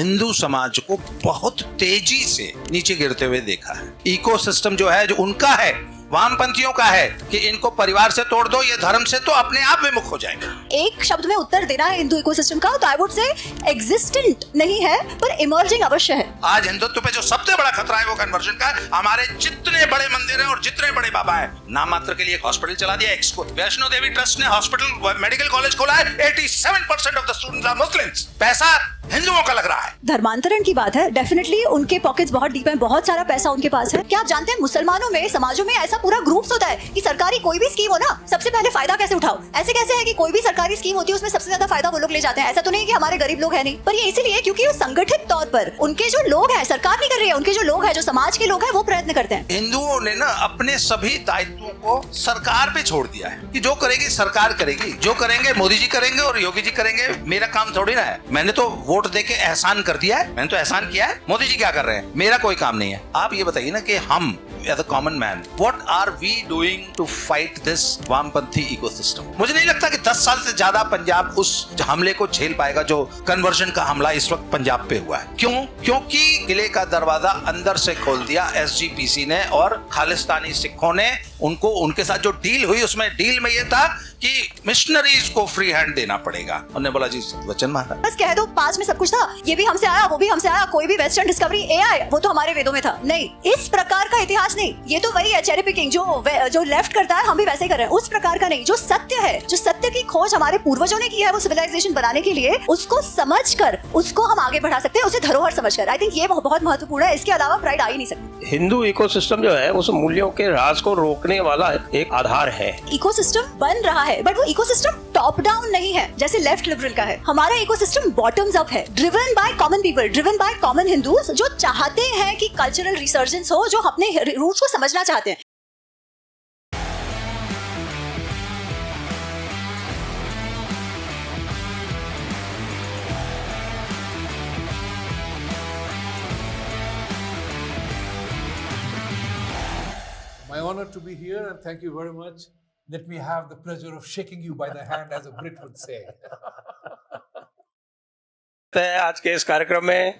हिंदू समाज को बहुत तेजी से नीचे गिरते हुए देखा है। इकोसिस्टम जो है, जो उनका है, वामपंथियों का है कि इनको परिवार से तोड़ दो, ये धर्म से तो अपने आप विमुख हो जाएंगे। एक शब्द में उत्तर देना है हिंदू इकोसिस्टम का, तो आई वुड से एग्जिस्टेंट नहीं है पर इमर्जिंग अवश्य है। आज हिंदुत्व पे जो सबसे बड़ा खतरा है वो कन्वर्जन का है। हमारे जितने बड़े मंदिर हैं और जितने बड़े बाबा हैं, नाम मात्र के लिए एक हॉस्पिटल चला दिया। वैष्णो देवी ट्रस्ट ने हॉस्पिटल मेडिकल कॉलेज खोला है। 87% of the students are Muslims. पैसा हिंदुओं का लग रहा है। धर्मांतरण की बात है, डेफिनेटली उनके पॉकेट्स बहुत डीप हैं, बहुत सारा पैसा उनके पास है। क्या आप जानते हैं मुसलमानों में, समाजों में ऐसा पूरा ग्रुप्स होता है कि सरकारी कोई भी स्कीम हो ना, सबसे पहले फायदा कैसे उठाओ। ऐसे कैसे है कि कोई भी सरकारी स्कीम होती है उसमें सबसे ज्यादा फायदा वो लोग ले जाते हैं। ऐसा तो नहीं कि हमारे गरीब लोग हैं नहीं, पर ये इसीलिए क्योंकि वो संगठित तौर पर उनके जो लोग हैं, सरकार नहीं कर रही है, उनके जो लोग हैं, जो समाज के लोग हैं, वो प्रयत्न करते हैं। हिंदुओं ने ना अपने सभी दायित्वों को सरकार पे छोड़ दिया है कि जो करेगी सरकार करेगी, जो करेंगे मोदी जी करेंगे और योगी जी करेंगे, मेरा काम थोड़ी ना है। मैंने तो वोट देके एहसान कर दिया है, मैंने तो एहसान किया है, मोदी जी क्या कर रहे हैं, मेरा कोई काम नहीं है। आप ये बताइए ना कि हम as a common man, what are we doing to fight this वामपंथी इकोसिस्टम? मुझे नहीं लगता कि 10 साल से ज्यादा पंजाब उस हमले को झेल पाएगा जो कन्वर्जन का हमला इस वक्त पंजाब पे हुआ है। क्यों? क्योंकि किले का दरवाजा अंदर से खोल दिया एसजीपीसी ने और खालिस्तानी सिखों ने। उनको उनके साथ जो डील हुई, उसमें डील में ये था कि मिशनरीज को फ्री हैंड देना पड़ेगा। उन्होंने बोला जी वचन मारा, बस कह दो पास में सब कुछ था, ये भी हमसे आया, वो भी हमसे आया, कोई भी वेस्टर्न डिस्कवरी एआई वो तो हमारे वेदों में था। नहीं, इस प्रकार का इतिहास नहीं। ये तो वही है चेरी पिकिंग, जो लेफ्ट करता है हम भी वैसे ही कर रहे हैं, उस प्रकार का नहीं। जो सत्य है, जो सत्य की खोज हमारे पूर्वजों ने की है, वो सिविलाइजेशन बनाने के लिए, उसको समझकर उसको हम आगे बढ़ा सकते हैं, उसे धरोहर समझकर। आई थिंक ये बहुत महत्वपूर्ण है। इसके अलावा प्राइड आ ही नहीं सकती। हिंदू इकोसिस्टम जो है उस मूल्यों के राज को रोकने वाला एक आधार है। इकोसिस्टम बन रहा है, बट वो इकोसिस्टम टॉप डाउन नहीं है जैसे लेफ्ट लिबरल का है। हमारा इकोसिस्टम बॉटम्स अप है, driven by common people, driven by common Hindus, जो चाहते हैं कि कल्चरल रिसर्जेंस हो, जो अपने रूट्स को समझना चाहते हैं। My honor to be here and thank you very much. Let me have the pleasure of shaking you by the hand as a Brit would say. आज के इस कार्यक्रम में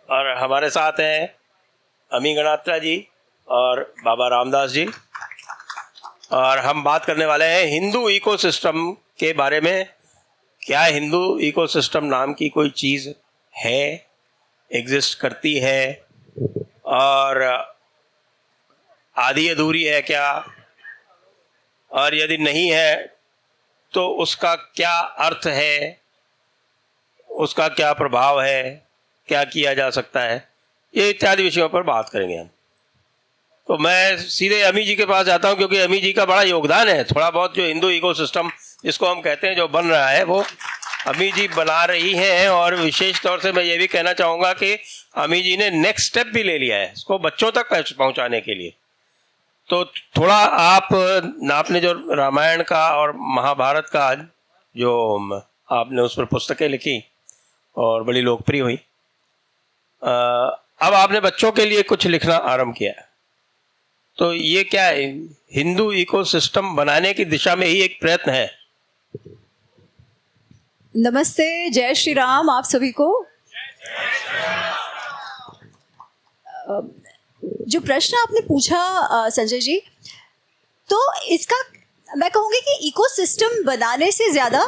और हमारे साथ हैं अमी गणात्रा जी और बाबा रामदास जी, और हम बात करने वाले हैं हिंदू इकोसिस्टम के बारे में। क्या हिंदू इकोसिस्टम नाम की कोई चीज़ है, एग्जिस्ट करती है, और आधी अधूरी है क्या, और यदि नहीं है तो उसका क्या अर्थ है, उसका क्या प्रभाव है, क्या किया जा सकता है, ये इत्यादि विषयों पर बात करेंगे हम। तो मैं सीधे अमी जी के पास जाता हूँ, क्योंकि अमी जी का बड़ा योगदान है। थोड़ा बहुत जो हिंदू इकोसिस्टम जिसको हम कहते हैं जो बन रहा है, वो अमी जी बना रही हैं। और विशेष तौर से मैं ये भी कहना चाहूँगा कि अमी जी ने नेक्स्ट स्टेप भी ले लिया है इसको बच्चों तक पहुँचाने के लिए। तो थोड़ा आपने जो रामायण का और महाभारत का जो आपने उस पर पुस्तकें लिखी और बड़ी लोकप्रिय हुई, अब आपने बच्चों के लिए कुछ लिखना आरंभ किया है। तो ये क्या है, हिंदू इकोसिस्टम बनाने की दिशा में ही एक प्रयत्न है। नमस्ते, जय श्री राम आप सभी को। जो प्रश्न आपने पूछा संजय जी, तो इसका मैं कहूँगी कि इकोसिस्टम बनाने से ज़्यादा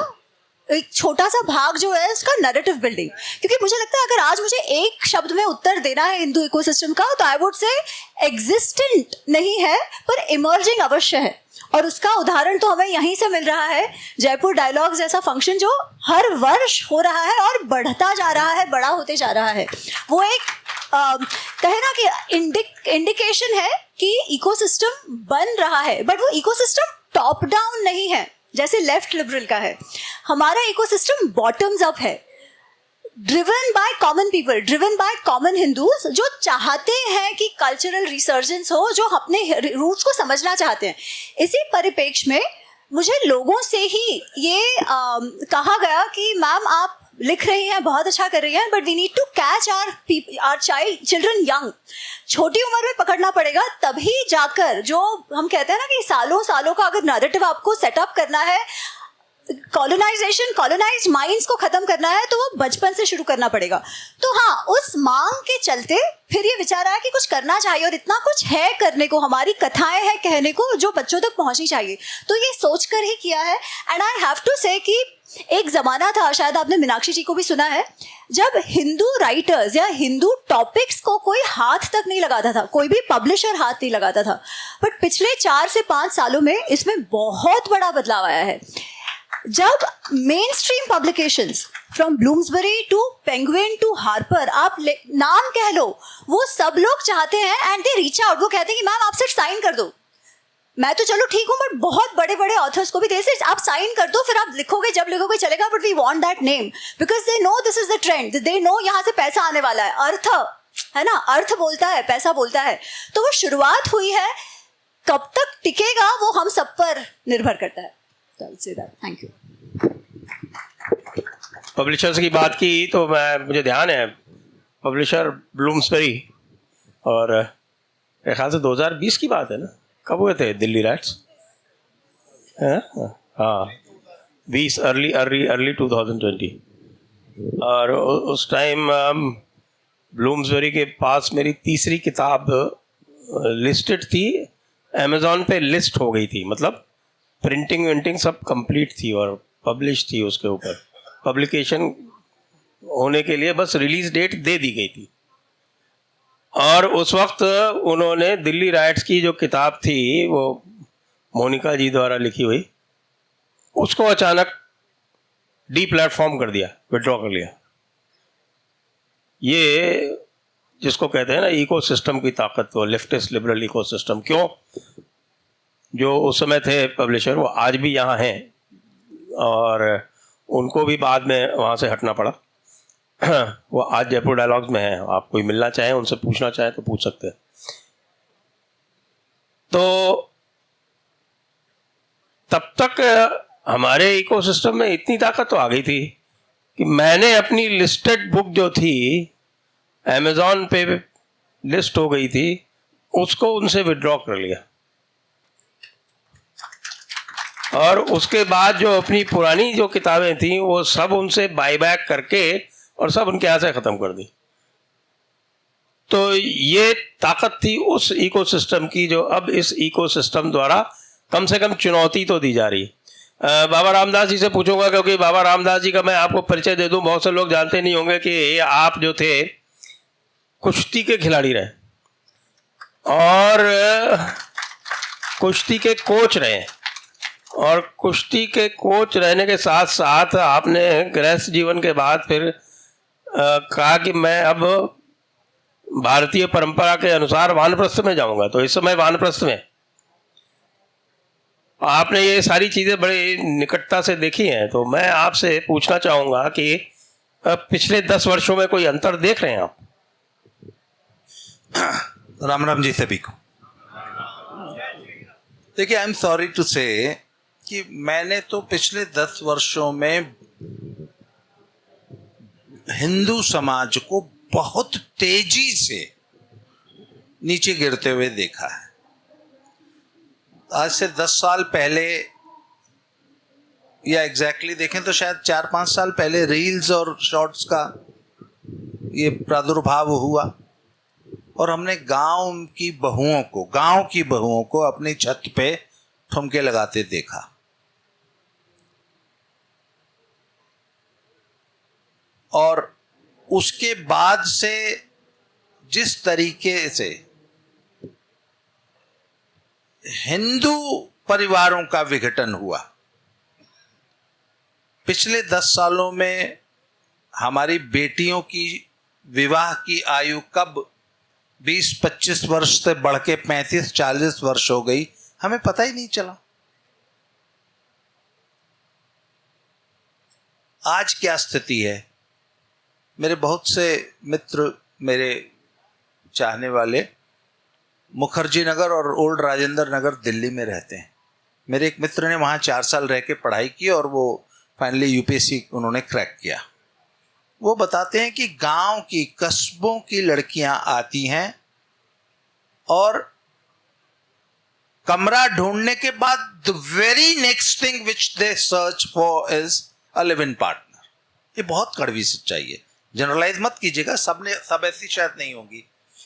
एक छोटा सा भाग जो है उसका नैरेटिव बिल्डिंग। क्योंकि मुझे लगता है अगर आज मुझे एक शब्द में उत्तर देना है हिंदू इकोसिस्टम का, तो आई वुड से एग्जिस्टेंट नहीं है पर इमर्जिंग अवश्य है। और उसका उदाहरण तो हमें यहीं से मिल रहा है, जयपुर डायलॉग्स जैसा फंक्शन जो हर वर्ष हो रहा है और बढ़ता जा रहा है, बड़ा होते जा रहा है। वो एक कहे ना कि इंडिकेशन है कि इकोसिस्टम बन रहा है, बट वो इकोसिस्टम टॉप डाउन नहीं है जैसे लेफ्ट लिबरल का है। हमारा इकोसिस्टम बॉटम्स अप है, driven by common people, driven by common Hindus, जो चाहते हैं कि कल्चरल रिसर्जेंस हो, जो अपने रूट्स को समझना चाहते हैं। इसी परिप्रेक्ष्य में मुझे लोगों से ही ये कहा गया कि मैम आप लिख रही हैं, बहुत अच्छा कर रही हैं, but we need to catch our children young. छोटी उम्र में पकड़ना पड़ेगा, तभी जाकर जो हम कहते हैं ना कि सालों सालों का अगर नैरेटिव आपको सेटअप करना है, कॉलोनाइज्ड माइंड्स को खत्म करना है तो वो बचपन से शुरू करना पड़ेगा। तो हाँ, उस मांग के चलते फिर ये विचार आया कि कुछ करना चाहिए और इतना कुछ है करने को, हमारी कथाएं हैं कहने को जो बच्चों तक पहुंचनी चाहिए, तो ये सोच कर ही किया है। एंड आई हैव टू से कि एक ज़माना था, शायद आपने मीनाक्षी जी को भी सुना है, जब हिंदू राइटर्स या हिंदू टॉपिक्स को कोई हाथ तक नहीं लगाता था, कोई भी पब्लिशर हाथ नहीं लगाता था। बट पिछले 4 से 5 सालों में इसमें बहुत बड़ा बदलाव आया है। जब mainstream publications from Bloomsbury to Penguin to Harper, आप नाम कह लो, वो सब लोग चाहते हैं एंड दे रीच आउट, वो कहते हैं कि मैम आप सिर्फ साइन कर दो। मैं तो चलो ठीक हूँ, बट बहुत बड़े बड़े ऑथर्स को भी दे आप साइन कर दो, फिर आप लिखोगे, जब लिखोगे चलेगा, but we want that name because they know this is the trend, they know यहाँ से पैसा आने वाला है, अर्थ है ना, अर्थ बोलता है, पैसा बोलता है। तो वो शुरुआत हुई है, कब तक टिकेगा वो हम सब पर निर्भर करता है। Thank you. पब्लिशर्स की बात की तो मुझे ध्यान है, पब्लिशर ब्लूम्सबरी, और मेरे ख्याल से 2020 की बात है ना, कब हुए थे दिल्ली राइट्स? हाँ 20 अर्ली 2020। और उस टाइम ब्लूम्सबरी के पास मेरी तीसरी किताब लिस्टेड थी, अमेज़ॉन पे लिस्ट हो गई थी, मतलब प्रिंटिंग विंटिंग सब कंप्लीट थी और पब्लिश थी, उसके ऊपर पब्लिकेशन होने के लिए बस रिलीज डेट दे दी गई थी। और उस वक्त उन्होंने दिल्ली राइट्स की जो किताब थी वो मोनिका जी द्वारा लिखी हुई, उसको अचानक डी प्लेटफॉर्म कर दिया, विड्रॉ कर लिया। ये जिसको कहते हैं ना इकोसिस्टम की ताकत, वो लेफ्टिस्ट लिबरल इकोसिस्टम। क्यों? जो उस समय थे पब्लिशर वो आज भी यहाँ हैं और उनको भी बाद में वहाँ से हटना पड़ा। वो आज जयपुर डायलॉग्स में हैं, आप कोई मिलना चाहें, उनसे पूछना चाहें तो पूछ सकते हैं। तो तब तक हमारे इकोसिस्टम में इतनी ताकत तो आ गई थी कि मैंने अपनी लिस्टेड बुक जो थी अमेज़ॉन पे लिस्ट हो गई थी, उसको उनसे विड्रॉ कर लिया। और उसके बाद जो अपनी पुरानी जो किताबें थी वो सब उनसे बाईबैक करके और सब उनके यहाँ से ख़त्म कर दी। तो ये ताकत थी उस इकोसिस्टम की, जो अब इस इकोसिस्टम द्वारा कम से कम चुनौती तो दी जा रही है। बाबा रामदास जी से पूछूंगा, क्योंकि बाबा रामदास जी का मैं आपको परिचय दे दूं, बहुत से लोग जानते नहीं होंगे कि आप जो थे कुश्ती के खिलाड़ी रहे और कुश्ती के कोच रहे, और कुश्ती के कोच रहने के साथ साथ आपने गृहस्थ जीवन के बाद फिर कहा कि मैं अब भारतीय परंपरा के अनुसार वानप्रस्थ में जाऊंगा। तो इस समय वानप्रस्थ में आपने ये सारी चीज़ें बड़ी निकटता से देखी हैं, तो मैं आपसे पूछना चाहूँगा कि पिछले 10 वर्षों में कोई अंतर देख रहे हैं आप? राम राम जी सभी को। देखिए, आई एम सॉरी टू से कि मैंने तो पिछले 10 वर्षों में हिंदू समाज को बहुत तेजी से नीचे गिरते हुए देखा है। आज से 10 साल पहले या एग्जैक्टली देखें तो शायद 4-5 साल पहले रील्स और शॉर्ट्स का ये प्रादुर्भाव हुआ और हमने गांव की बहुओं को अपनी छत पे ठुमके लगाते देखा। और उसके बाद से जिस तरीके से हिंदू परिवारों का विघटन हुआ, पिछले 10 सालों में हमारी बेटियों की विवाह की आयु कब 20-25 वर्ष से बढ़ के 35-40 वर्ष हो गई, हमें पता ही नहीं चला। आज क्या स्थिति है? मेरे बहुत से मित्र, मेरे चाहने वाले मुखर्जी नगर और ओल्ड राजेंद्र नगर दिल्ली में रहते हैं। मेरे एक मित्र ने वहाँ 4 साल रह के पढ़ाई की और वो फाइनली यूपीएससी उन्होंने क्रैक किया। वो बताते हैं कि गांव की, कस्बों की लड़कियां आती हैं और कमरा ढूंढने के बाद the very next thing which they search for is a live in partner. ये बहुत कड़वी सच्चाई है, जनरलाइज मत कीजिएगा, सब ऐसी शायद नहीं होंगी,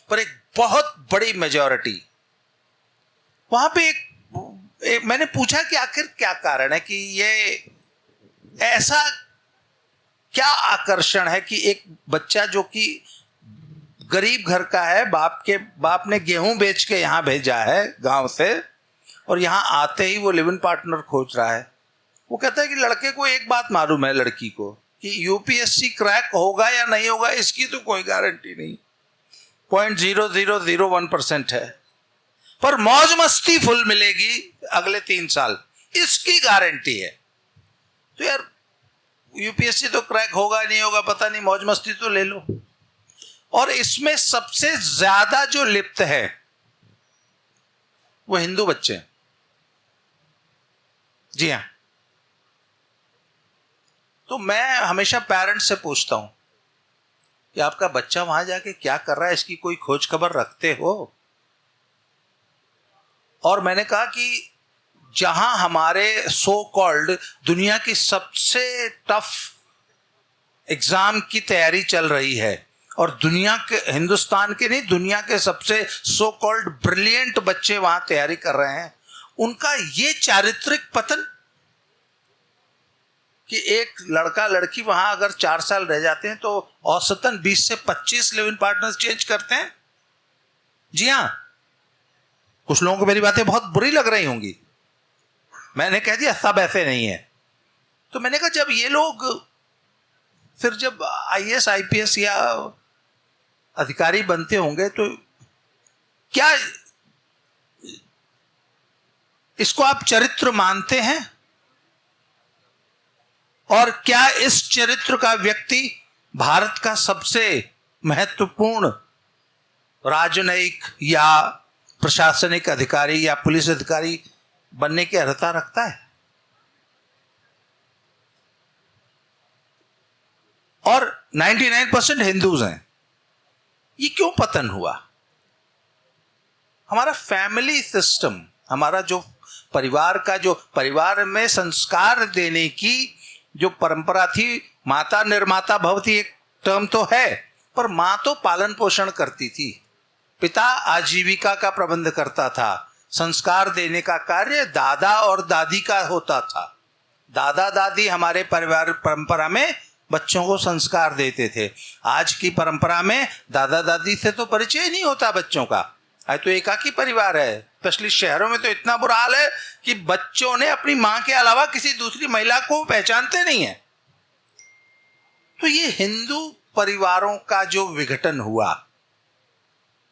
पर एक बहुत बड़ी मेजॉरिटी। वहां पे एक मैंने पूछा कि आखिर क्या कारण है कि ये ऐसा क्या आकर्षण है कि एक बच्चा जो कि गरीब घर का है, बाप ने गेहूं बेच के यहां भेजा है गांव से, और यहां आते ही वो लिव इन पार्टनर खोज रहा है। वो कहता है कि लड़के को एक बात मालूम है, लड़की को, कि यूपीएससी क्रैक होगा या नहीं होगा इसकी तो कोई गारंटी नहीं, 0.0001% है, पर मौज मस्ती फुल मिलेगी अगले 3 साल, इसकी गारंटी है। तो यार यूपीएससी तो क्रैक होगा नहीं होगा पता नहीं, मौज मस्ती तो ले लो। और इसमें सबसे ज्यादा जो लिप्त है वो हिंदू बच्चे हैं। जी हाँ, तो मैं हमेशा पेरेंट्स से पूछता हूं कि आपका बच्चा वहां जाके क्या कर रहा है, इसकी कोई खोज खबर रखते हो? और मैंने कहा कि जहां हमारे सो कॉल्ड दुनिया की सबसे टफ एग्जाम की तैयारी चल रही है, और दुनिया के, हिंदुस्तान के नहीं दुनिया के सबसे सो कॉल्ड ब्रिलियंट बच्चे वहां तैयारी कर रहे हैं, उनका ये चारित्रिक पतन कि एक लड़का लड़की वहां अगर 4 साल रह जाते हैं तो औसतन 20 से 25 लिव इन पार्टनर्स चेंज करते हैं। जी हाँ, कुछ लोगों को मेरी बातें बहुत बुरी लग रही होंगी, मैंने कह दिया सब ऐसे नहीं है। तो मैंने कहा जब ये लोग फिर जब आईएएस आईपीएस या अधिकारी बनते होंगे तो क्या इसको आप चरित्र मानते हैं? और क्या इस चरित्र का व्यक्ति भारत का सबसे महत्वपूर्ण राजनयिक या प्रशासनिक अधिकारी या पुलिस अधिकारी बनने की अर्हता रखता है? और 99% हिंदूज हैं। ये क्यों पतन हुआ? हमारा फैमिली सिस्टम, हमारा जो परिवार में संस्कार देने की जो परंपरा थी, माता निर्माता भवती एक टर्म तो है, पर मां तो पालन पोषण करती थी, पिता आजीविका का प्रबंध करता था, संस्कार देने का कार्य दादा और दादी का होता था। दादा दादी हमारे परिवार परंपरा में बच्चों को संस्कार देते थे। आज की परंपरा में दादा दादी से तो परिचय नहीं होता बच्चों का, आज तो एकाकी परिवार है। स्पेशली शहरों में तो इतना बुरा हाल है कि बच्चों ने अपनी मां के अलावा किसी दूसरी महिला को पहचानते नहीं है। तो ये हिंदू परिवारों का जो विघटन हुआ,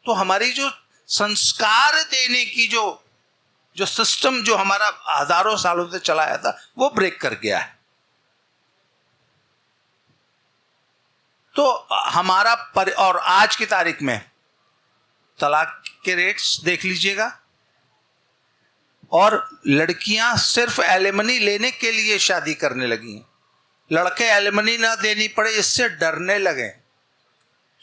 तो हमारी जो संस्कार देने की जो सिस्टम जो हमारा हजारों सालों से चला आया था, वो ब्रेक कर गया है। तो हमारा और आज की तारीख में तलाक के रेट्स देख लीजिएगा, और लड़कियां सिर्फ एलिमनी लेने के लिए शादी करने लगी हैं, लड़के एलिमनी ना देनी पड़े इससे डरने लगे,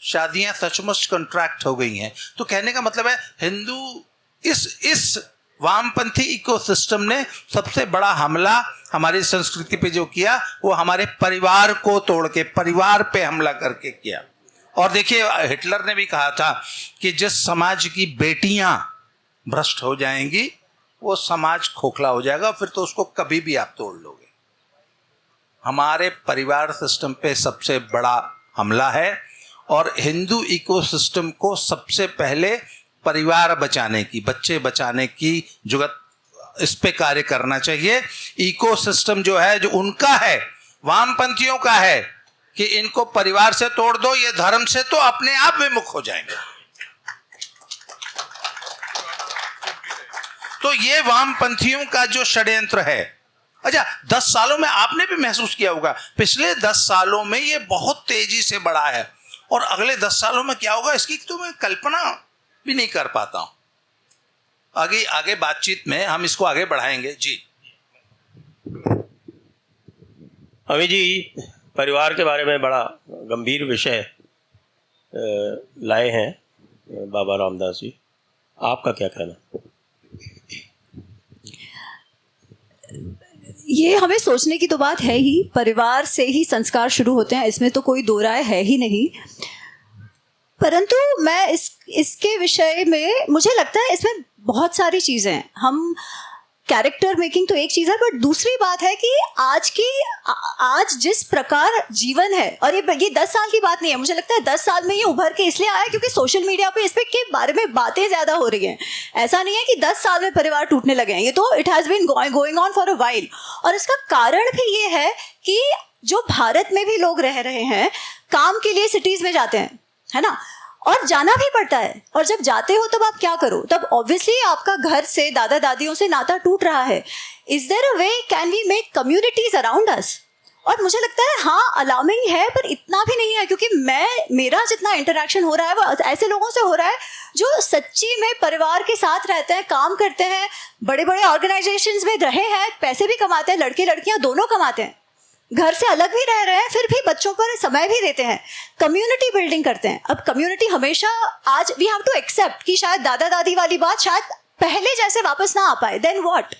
शादियां सचमुच कॉन्ट्रैक्ट हो गई हैं। तो कहने का मतलब है हिंदू इस वामपंथी इकोसिस्टम ने सबसे बड़ा हमला हमारी संस्कृति पे जो किया, वो हमारे परिवार को तोड़ के परिवार पे हमला करके किया। और देखिए हिटलर ने भी कहा था कि जिस समाज की बेटियां भ्रष्ट हो जाएंगी वो समाज खोखला हो जाएगा, फिर तो उसको कभी भी आप तोड़ लोगे। हमारे परिवार सिस्टम पे सबसे बड़ा हमला है, और हिंदू इकोसिस्टम को सबसे पहले परिवार बचाने की, बच्चे बचाने की जुगत, इस पे कार्य करना चाहिए। इकोसिस्टम जो है, जो उनका है, वामपंथियों का है कि इनको परिवार से तोड़ दो, ये धर्म से तो अपने आप विमुख हो जाएंगे। तो ये वामपंथियों का जो षड्यंत्र है। अच्छा, 10 सालों में आपने भी महसूस किया होगा, पिछले 10 सालों में ये बहुत तेजी से बढ़ा है, और अगले 10 सालों में क्या होगा इसकी तो मैं कल्पना भी नहीं कर पाता हूं। आगे बातचीत में हम इसको आगे बढ़ाएंगे। जी अभी जी, परिवार के बारे में बड़ा गंभीर विषय लाए हैं बाबा रामदास जी, आपका क्या कहना? ये हमें सोचने की तो बात है ही, परिवार से ही संस्कार शुरू होते हैं, इसमें तो कोई दो राय है ही नहीं। परंतु मैं इसके विषय में मुझे लगता है इसमें बहुत सारी चीज़ें हैं। हम कैरेक्टर मेकिंग तो एक चीज़ है, बट दूसरी बात है कि आज जिस प्रकार जीवन है, और ये 10 साल की बात नहीं है, मुझे लगता है 10 साल में ये उभर के इसलिए आया क्योंकि सोशल मीडिया पे इस पे के बारे में बातें ज़्यादा हो रही हैं। ऐसा नहीं है कि 10 साल में परिवार टूटने लगे हैं, ये तो it has been going on for a while. और इसका कारण भी ये है कि जो भारत में भी लोग रह रहे हैं, काम के लिए सिटीज़ में जाते हैं, है ना, और जाना भी पड़ता है। और जब जाते हो तब आप क्या करो, तब ऑब्वियसली आपका घर से, दादा दादियों से नाता टूट रहा है। Is there a way, can we make communities around us? और मुझे लगता है हाँ, अलार्मिंग है, पर इतना भी नहीं है, क्योंकि मेरा जितना इंटरेक्शन हो रहा है वो ऐसे लोगों से हो रहा है जो सच्ची में परिवार के साथ रहते हैं, काम करते हैं, बड़े बड़े ऑर्गेनाइजेशंस में रहे हैं, पैसे भी कमाते हैं, लड़के लड़कियां दोनों कमाते हैं, घर से अलग भी रह रहे हैं, फिर भी बच्चों पर समय भी देते हैं, कम्युनिटी बिल्डिंग करते हैं। अब कम्युनिटी हमेशा, आज वी हैव टू एक्सेप्ट कि शायद दादा दादी वाली बात शायद पहले जैसे वापस ना आ पाए, देन व्हाट।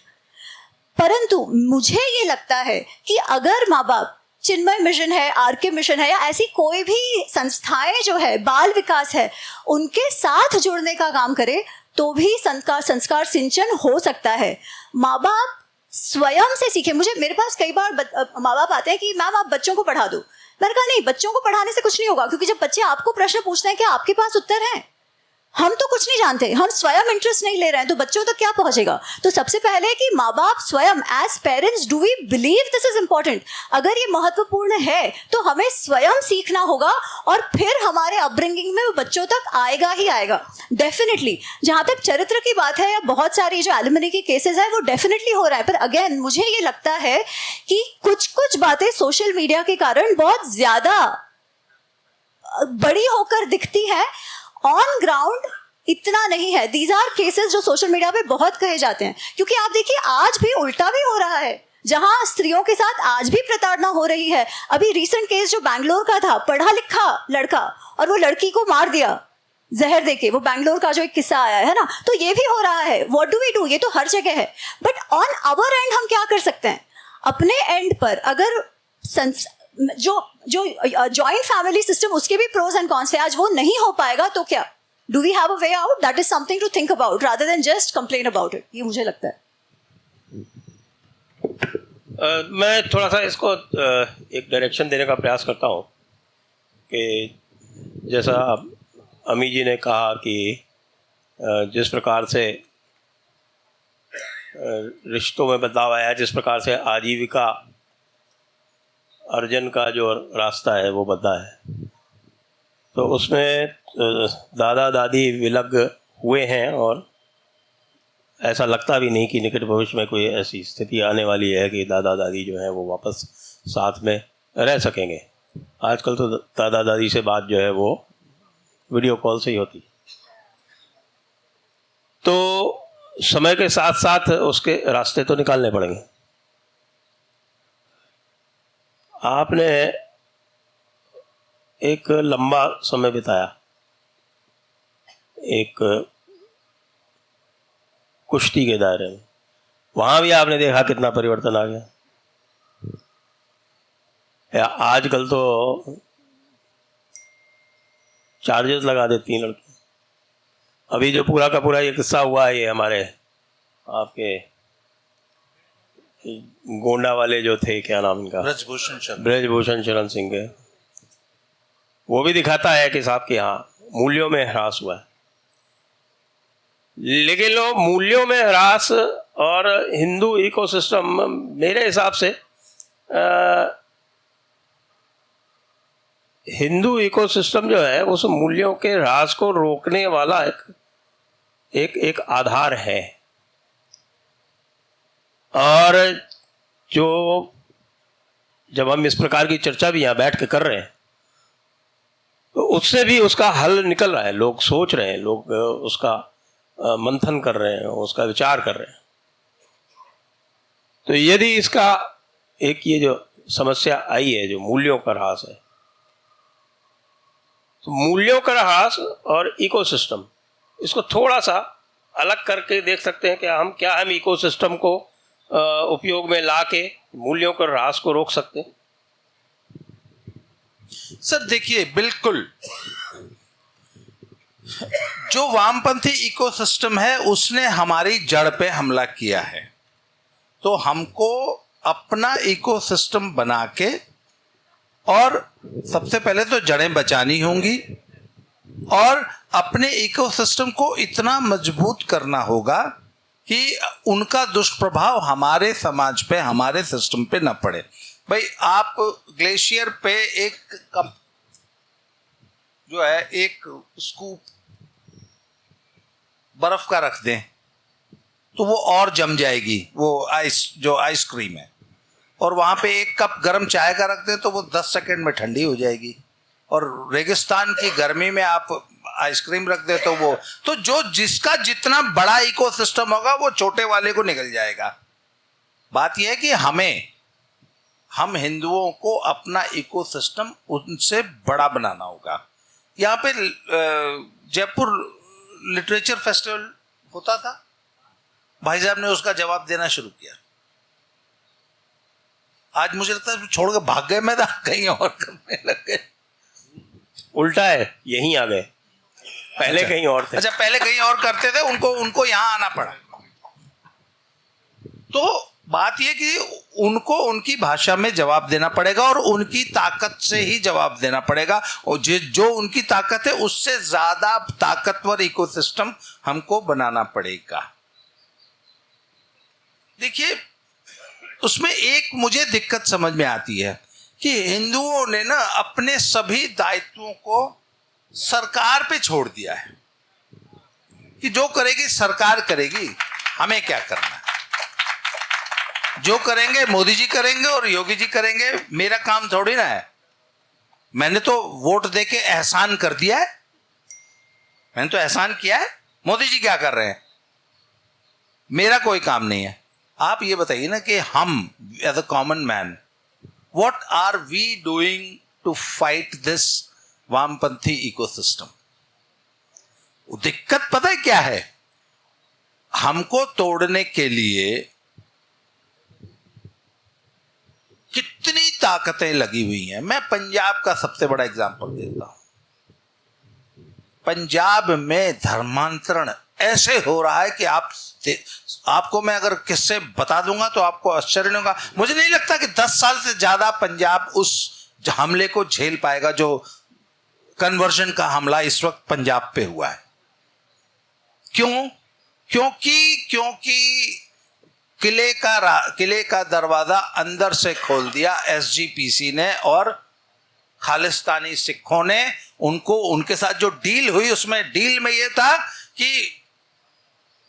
परंतु मुझे ये लगता है कि अगर माँ बाप, चिन्मय मिशन है, आरके मिशन है, या ऐसी कोई भी संस्थाएं जो है, बाल विकास है, उनके साथ जुड़ने का काम करे तो भी संस्कार सिंचन हो सकता है। माँ बाप स्वयं से सीखे। मेरे पास कई बार माँ बाप आते हैं कि मैम आप बच्चों को पढ़ा दो। मैंने कहा नहीं, बच्चों को पढ़ाने से कुछ नहीं होगा, क्योंकि जब बच्चे आपको प्रश्न पूछते हैं कि आपके पास उत्तर है, हम तो कुछ नहीं जानते, हम स्वयं इंटरेस्ट नहीं ले रहे हैं, तो बच्चों तक क्या पहुंचेगा? तो सबसे पहले कि माँ बाप स्वयं as parents, do we believe this is important? अगर ये महत्वपूर्ण है तो हमें स्वयं सीखना होगा, और फिर हमारे अपब्रिंगिंग में वो बच्चों तक आएगा ही आएगा, डेफिनेटली। जहाँ तक चरित्र की बात है, या बहुत सारी जो एलिमनी के केसेस है, वो डेफिनेटली हो रहा है। पर अगेन मुझे ये लगता है कि कुछ बातें सोशल मीडिया के कारण बहुत ज्यादा बड़ी होकर दिखती हैं, ऑन ग्राउंड इतना नहीं है। दीज आर केसेस जो सोशल मीडिया पे बहुत कहे जाते हैं, क्योंकि आप देखिए आज भी उल्टा भी हो रहा है, जहां स्त्रियों के साथ आज भी प्रताड़ना हो रही है। अभी रीसेंट केस जो बैंगलोर का था, पढ़ा लिखा लड़का और वो लड़की को मार दिया जहर देके, वो बैंगलोर का जो एक किस्सा आया है ना, तो ये भी हो रहा है। What do we do? ये तो हर जगह है, बट ऑन आवर एंड हम क्या कर सकते हैं? अपने एंड पर अगर जो जॉइंट फैमिली सिस्टम, उसके भी प्रोज एंड कॉन्स है, आज वो नहीं हो पाएगा तो क्या? Do we have a way out? That is something to think about rather than just complain about it, ये मुझे लगता है। मैं थोड़ा सा इसको एक डायरेक्शन देने का प्रयास करता हूँ कि जैसा अमी जी ने कहा कि जिस प्रकार से रिश्तों में बदलाव आया, जिस प्रकार से आजीविका अर्जन का जो रास्ता है वो बदला है, तो उसमें दादा दादी विलग हुए हैं, और ऐसा लगता भी नहीं कि निकट भविष्य में कोई ऐसी स्थिति आने वाली है कि दादा दादी जो है वो वापस साथ में रह सकेंगे। आजकल तो दादा दादी से बात जो है वो वीडियो कॉल से ही होती। तो समय के साथ साथ उसके रास्ते तो निकालने पड़ेंगे। आपने एक लंबा समय बिताया एक कुश्ती के दायरे में, वहां भी आपने देखा कितना परिवर्तन आ गया। आजकल तो चार्जेस लगा देती हैं लड़की। अभी जो पूरा का पूरा ये किस्सा हुआ है, ये हमारे आपके गोंडा वाले जो थे, क्या नाम इनका, ब्रजभूषण शरण सिंह के, वो भी दिखाता है कि साहब के यहाँ मूल्यों में ह्रास हुआ है। लेकिन लोग मूल्यों में ह्रास और हिंदू इकोसिस्टम, मेरे हिसाब से हिंदू इकोसिस्टम जो है उस मूल्यों के ह्रास को रोकने वाला एक आधार है। और जो जब हम इस प्रकार की चर्चा भी यहाँ बैठ के कर रहे हैं, तो उससे भी उसका हल निकल रहा है, लोग सोच रहे हैं, लोग उसका मंथन कर रहे हैं, उसका विचार कर रहे हैं। तो यदि इसका एक ये जो समस्या आई है, जो मूल्यों का ह्रास है, तो मूल्यों का ह्रास और इकोसिस्टम, इसको थोड़ा सा अलग करके देख सकते हैं कि हम इकोसिस्टम को उपयोग में ला के मूल्यों के ह्रास को रोक सकते हैं? सर देखिए, बिल्कुल जो वामपंथी इकोसिस्टम है उसने हमारी जड़ पे हमला किया है, तो हमको अपना इकोसिस्टम बना के और सबसे पहले तो जड़ें बचानी होंगी और अपने इकोसिस्टम को इतना मजबूत करना होगा कि उनका दुष्प्रभाव हमारे समाज पे, हमारे सिस्टम पे न पड़े। भाई आप ग्लेशियर पे एक कप जो है, एक स्कूप बर्फ का रख दें तो वो और जम जाएगी, वो आइस, जो आइसक्रीम है। और वहां पे एक कप गर्म चाय का रख दें तो वो 10 सेकंड में ठंडी हो जाएगी। और रेगिस्तान की गर्मी में आप आइसक्रीम रख दे तो वो, तो जो जिसका जितना बड़ा इकोसिस्टम होगा वो छोटे वाले को निकल जाएगा। बात यह है कि हम हिंदुओं को अपना इकोसिस्टम उनसे बड़ा बनाना होगा। यहाँ पे जयपुर लिटरेचर फेस्टिवल होता था, भाई साहब ने उसका जवाब देना शुरू किया। आज मुझे लगता है छोड़ के भाग गए मैदान, कहीं और करने लग गए। उल्टा है, यहीं आ गए, पहले अच्छा, कहीं और थे। अच्छा, पहले कहीं और करते थे, उनको यहां आना पड़ा। तो बात यह कि उनको उनकी भाषा में जवाब देना पड़ेगा और उनकी ताकत से ही जवाब देना पड़ेगा, और जो उनकी ताकत है उससे ज्यादा ताकतवर इकोसिस्टम हमको बनाना पड़ेगा। देखिए, उसमें एक मुझे दिक्कत समझ में आती है कि हिंदुओं ने ना अपने सभी दायित्वों को सरकार पे छोड़ दिया है कि जो करेगी सरकार करेगी, हमें क्या करना है। जो करेंगे मोदी जी करेंगे और योगी जी करेंगे, मेरा काम थोड़ी ना है। मैंने तो वोट देके एहसान कर दिया है, मैंने तो एहसान किया है। मोदी जी क्या कर रहे हैं, मेरा कोई काम नहीं है। आप ये बताइए ना कि हम as a common man, what are we doing to fight this वामपंथी इकोसिस्टम। दिक्कत पता है क्या है, हमको तोड़ने के लिए कितनी ताकतें लगी हुई हैं। मैं पंजाब का सबसे बड़ा एग्जांपल देता हूं। पंजाब में धर्मांतरण ऐसे हो रहा है कि आपको मैं अगर किससे बता दूंगा तो आपको आश्चर्य नहीं होगा। मुझे नहीं लगता कि 10 साल से ज्यादा पंजाब उस हमले को झेल पाएगा जो कन्वर्जन का हमला इस वक्त पंजाब पे हुआ है। क्यों? क्योंकि किले का दरवाजा अंदर से खोल दिया एसजीपीसी ने, और खालिस्तानी सिखों ने उनके साथ जो डील हुई, उसमें डील में यह था कि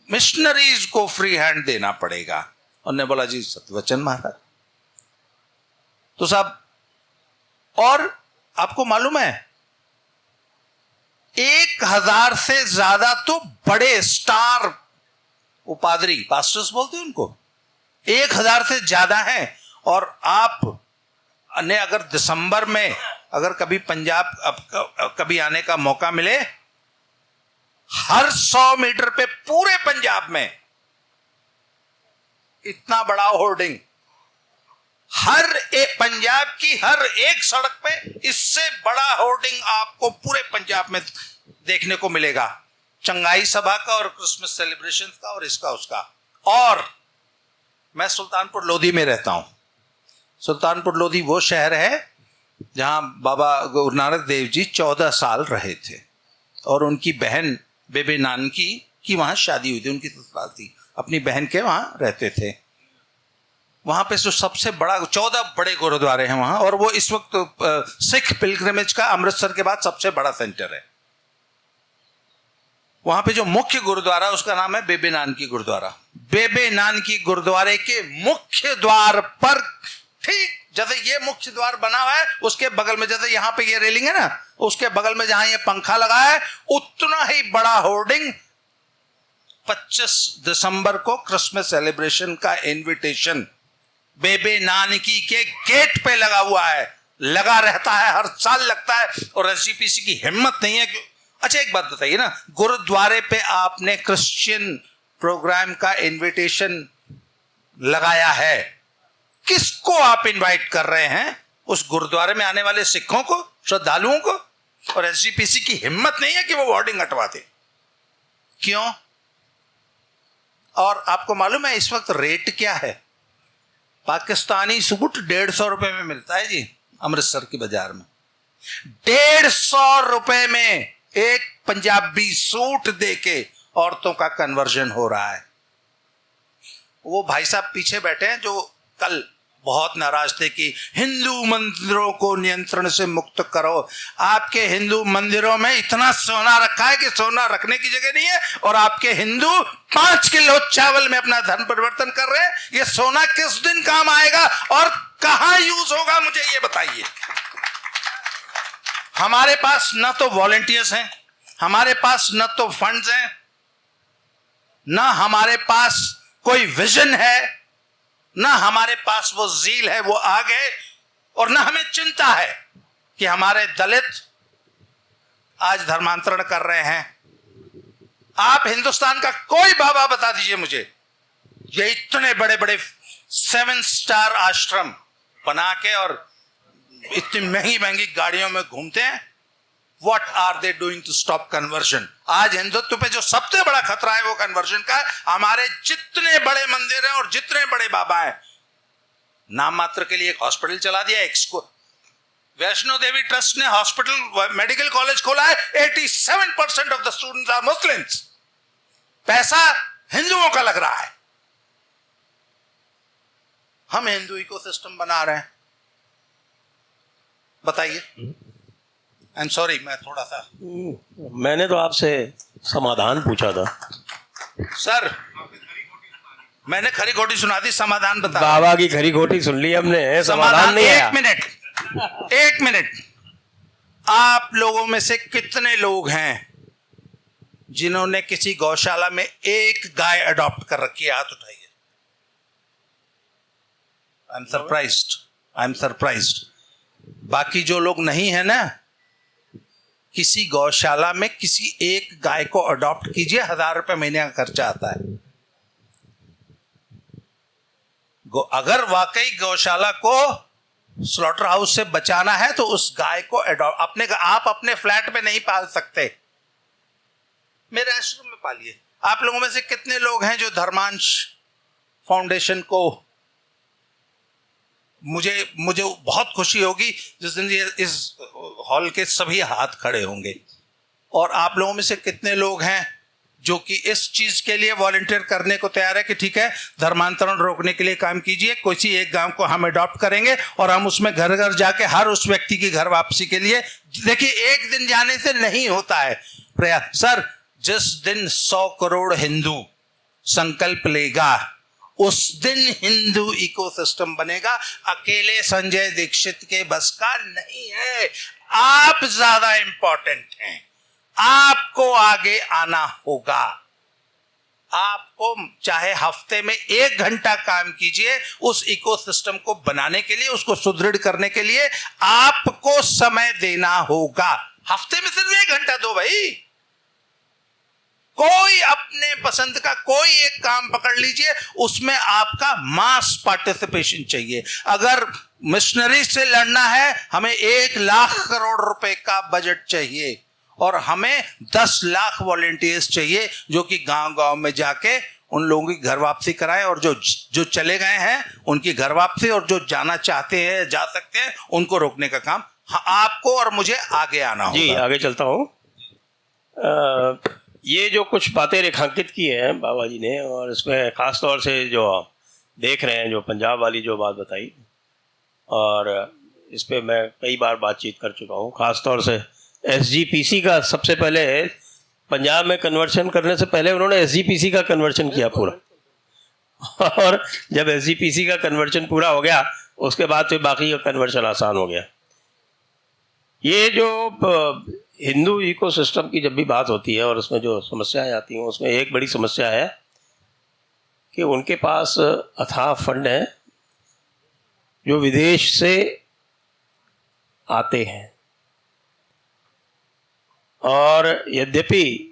मिशनरीज को फ्री हैंड देना पड़ेगा। उन्होंने बोला जी सतवचन महाराज। तो साहब, और आपको मालूम है 1000 से ज्यादा तो बड़े स्टार उपाधि, पास्टर्स बोलते हैं उनको, 1000 से ज्यादा हैं। और आप ने अगर दिसंबर में अगर कभी पंजाब कभी आने का मौका मिले, हर 100 मीटर पे पूरे पंजाब में इतना बड़ा होर्डिंग, हर एक पंजाब की हर एक सड़क पे इससे बड़ा होर्डिंग आपको पूरे पंजाब में देखने को मिलेगा, चंगाई सभा का और क्रिसमस सेलिब्रेशन का और इसका उसका। और मैं सुल्तानपुर लोधी में रहता हूं। सुल्तानपुर लोधी वो शहर है जहां बाबा गुरु नानक देव जी 14 साल रहे थे, और उनकी बहन बेबे नानकी की वहां शादी हुई थी, उनकी ससुराल थी, अपनी बहन के वहां रहते थे। वहां पे जो सबसे बड़ा 14 बड़े गुरुद्वारे हैं वहां, और वो इस वक्त सिख पिलग्रिमेज का अमृतसर के बाद सबसे बड़ा सेंटर है। वहां पे जो मुख्य गुरुद्वारा उसका नाम है बेबे नानकी गुरुद्वारा। बेबे नानकी गुरुद्वारे के मुख्य द्वार पर, ठीक जैसे ये मुख्य द्वार बना हुआ है, उसके बगल में जैसे यहाँ पे ये रेलिंग है ना, उसके बगल में जहां ये पंखा लगा है, उतना ही बड़ा होर्डिंग 25 दिसंबर को क्रिसमस सेलिब्रेशन का इनविटेशन बेबे नानकी के गेट पे लगा हुआ है, लगा रहता है, हर साल लगता है। और एसजीपीसी की हिम्मत नहीं है कि, अच्छा एक बात बताइए ना, गुरुद्वारे पे आपने क्रिश्चियन प्रोग्राम का इनविटेशन लगाया है, किसको आप इनवाइट कर रहे हैं? उस गुरुद्वारे में आने वाले सिखों को, श्रद्धालुओं को? और एसजीपीसी की हिम्मत नहीं है कि वो वार्डिंग हटवा दे। क्यों? और आपको मालूम है इस वक्त रेट क्या है? पाकिस्तानी सूट 150 रुपए में मिलता है जी, अमृतसर की बाजार में। 150 रुपए में एक पंजाबी सूट देके औरतों का कन्वर्जन हो रहा है। वो भाई साहब पीछे बैठे हैं जो कल बहुत नाराज थे कि हिंदू मंदिरों को नियंत्रण से मुक्त करो। आपके हिंदू मंदिरों में इतना सोना रखा है कि सोना रखने की जगह नहीं है, और आपके हिंदू 5 किलो चावल में अपना धर्म परिवर्तन कर रहे हैं। ये सोना किस दिन काम आएगा और कहां यूज होगा, मुझे ये बताइए। हमारे पास न तो वॉलंटियर्स हैं, हमारे पास न तो फंड्स हैं, न हमारे पास कोई विजन है, ना हमारे पास वो जील है, वो आग है, और ना हमें चिंता है कि हमारे दलित आज धर्मांतरण कर रहे हैं। आप हिंदुस्तान का कोई बाबा बता दीजिए मुझे, ये इतने बड़े बड़े 7 स्टार आश्रम बना के और इतनी महंगी महंगी गाड़ियों में घूमते हैं। What are they doing to stop conversion? आज हिंदुत्व पे जो सबसे बड़ा खतरा है वो कन्वर्जन का है। हमारे जितने बड़े मंदिर हैं और जितने बड़े बाबा हैं, नाम मात्र के लिए एक हॉस्पिटल चला दिया। वैष्णो देवी ट्रस्ट ने हॉस्पिटल, मेडिकल कॉलेज खोला है। 87% of the students are Muslims. पैसा हिंदुओं का लग रहा है। हम हिंदू इकोसिस्टम बना रहे हैं। बताइए। आई एम सॉरी, मैं थोड़ा सा, मैंने तो आपसे समाधान पूछा था सर। मैंने खरी खोटी सुना दी, समाधान बता। बाबा की खरी खोटी सुन ली हमने, समाधान नहीं आया। एक मिनट। आप लोगों में से कितने लोग हैं जिन्होंने किसी गौशाला में एक गाय अडॉप्ट कर रखी है? हाथ उठाइए। I am surprised. बाकी जो लोग नहीं है ना, किसी गौशाला में किसी एक गाय को अडॉप्ट कीजिए, 1000 रुपए महीने का खर्चा आता है। अगर वाकई गौशाला को स्लॉटर हाउस से बचाना है तो उस गाय को अडॉप्ट, आप अपने फ्लैट में नहीं पाल सकते, मेरे आश्रम में पालिए। आप लोगों में से कितने लोग हैं जो धर्मांश फाउंडेशन को, मुझे बहुत खुशी होगी जिस दिन ये इस हॉल के सभी हाथ खड़े होंगे। और आप लोगों में से कितने लोग हैं जो कि इस चीज के लिए वॉलंटियर करने को तैयार है कि ठीक है, धर्मांतरण रोकने के लिए काम कीजिए, किसी एक गांव को हम अडॉप्ट करेंगे और हम उसमें घर घर जाके हर उस व्यक्ति की घर वापसी के लिए। देखिए, एक दिन जाने से नहीं होता है प्रयास। सर, जिस दिन 100 करोड़ हिंदू संकल्प लेगा उस दिन हिंदू इकोसिस्टम बनेगा। अकेले संजय दीक्षित के बस का नहीं है। आप ज्यादा इंपॉर्टेंट हैं, आपको आगे आना होगा। आपको चाहे हफ्ते में 1 घंटा काम कीजिए, उस इकोसिस्टम को बनाने के लिए, उसको सुदृढ़ करने के लिए आपको समय देना होगा। हफ्ते में सिर्फ 1 घंटा दो भाई। कोई अपने पसंद का कोई एक काम पकड़ लीजिए, उसमें आपका मास पार्टिसिपेशन चाहिए। अगर मिशनरी से लड़ना है, हमें 1 लाख करोड़ रुपए का बजट चाहिए और हमें 10 लाख वॉलंटियर्स चाहिए जो कि गांव-गांव में जाके उन लोगों की घर वापसी कराएं, और जो चले गए हैं उनकी घर वापसी, और जो जाना चाहते हैं, जा सकते हैं, उनको रोकने का काम आपको और मुझे आगे आना होगा। जी, आगे चलता हूँ। ये जो कुछ बातें रेखांकित की हैं बाबा जी ने, और इसमें ख़ास तौर से जो देख रहे हैं, जो पंजाब वाली जो बात बताई, और इस पे मैं कई बार बातचीत कर चुका हूँ। ख़ास तौर से एसजीपीसी का, सबसे पहले पंजाब में कन्वर्शन करने से पहले उन्होंने एसजीपीसी का कन्वर्शन किया पूरा, और जब एसजीपीसी का कन्वर्शन पूरा हो गया उसके बाद फिर बाकी का कन्वर्शन आसान हो गया। ये जो हिंदू इकोसिस्टम की जब भी बात होती है और उसमें जो समस्याएं आती हैं, उसमें एक बड़ी समस्या है कि उनके पास अथाह फंड हैं जो विदेश से आते हैं, और यद्यपि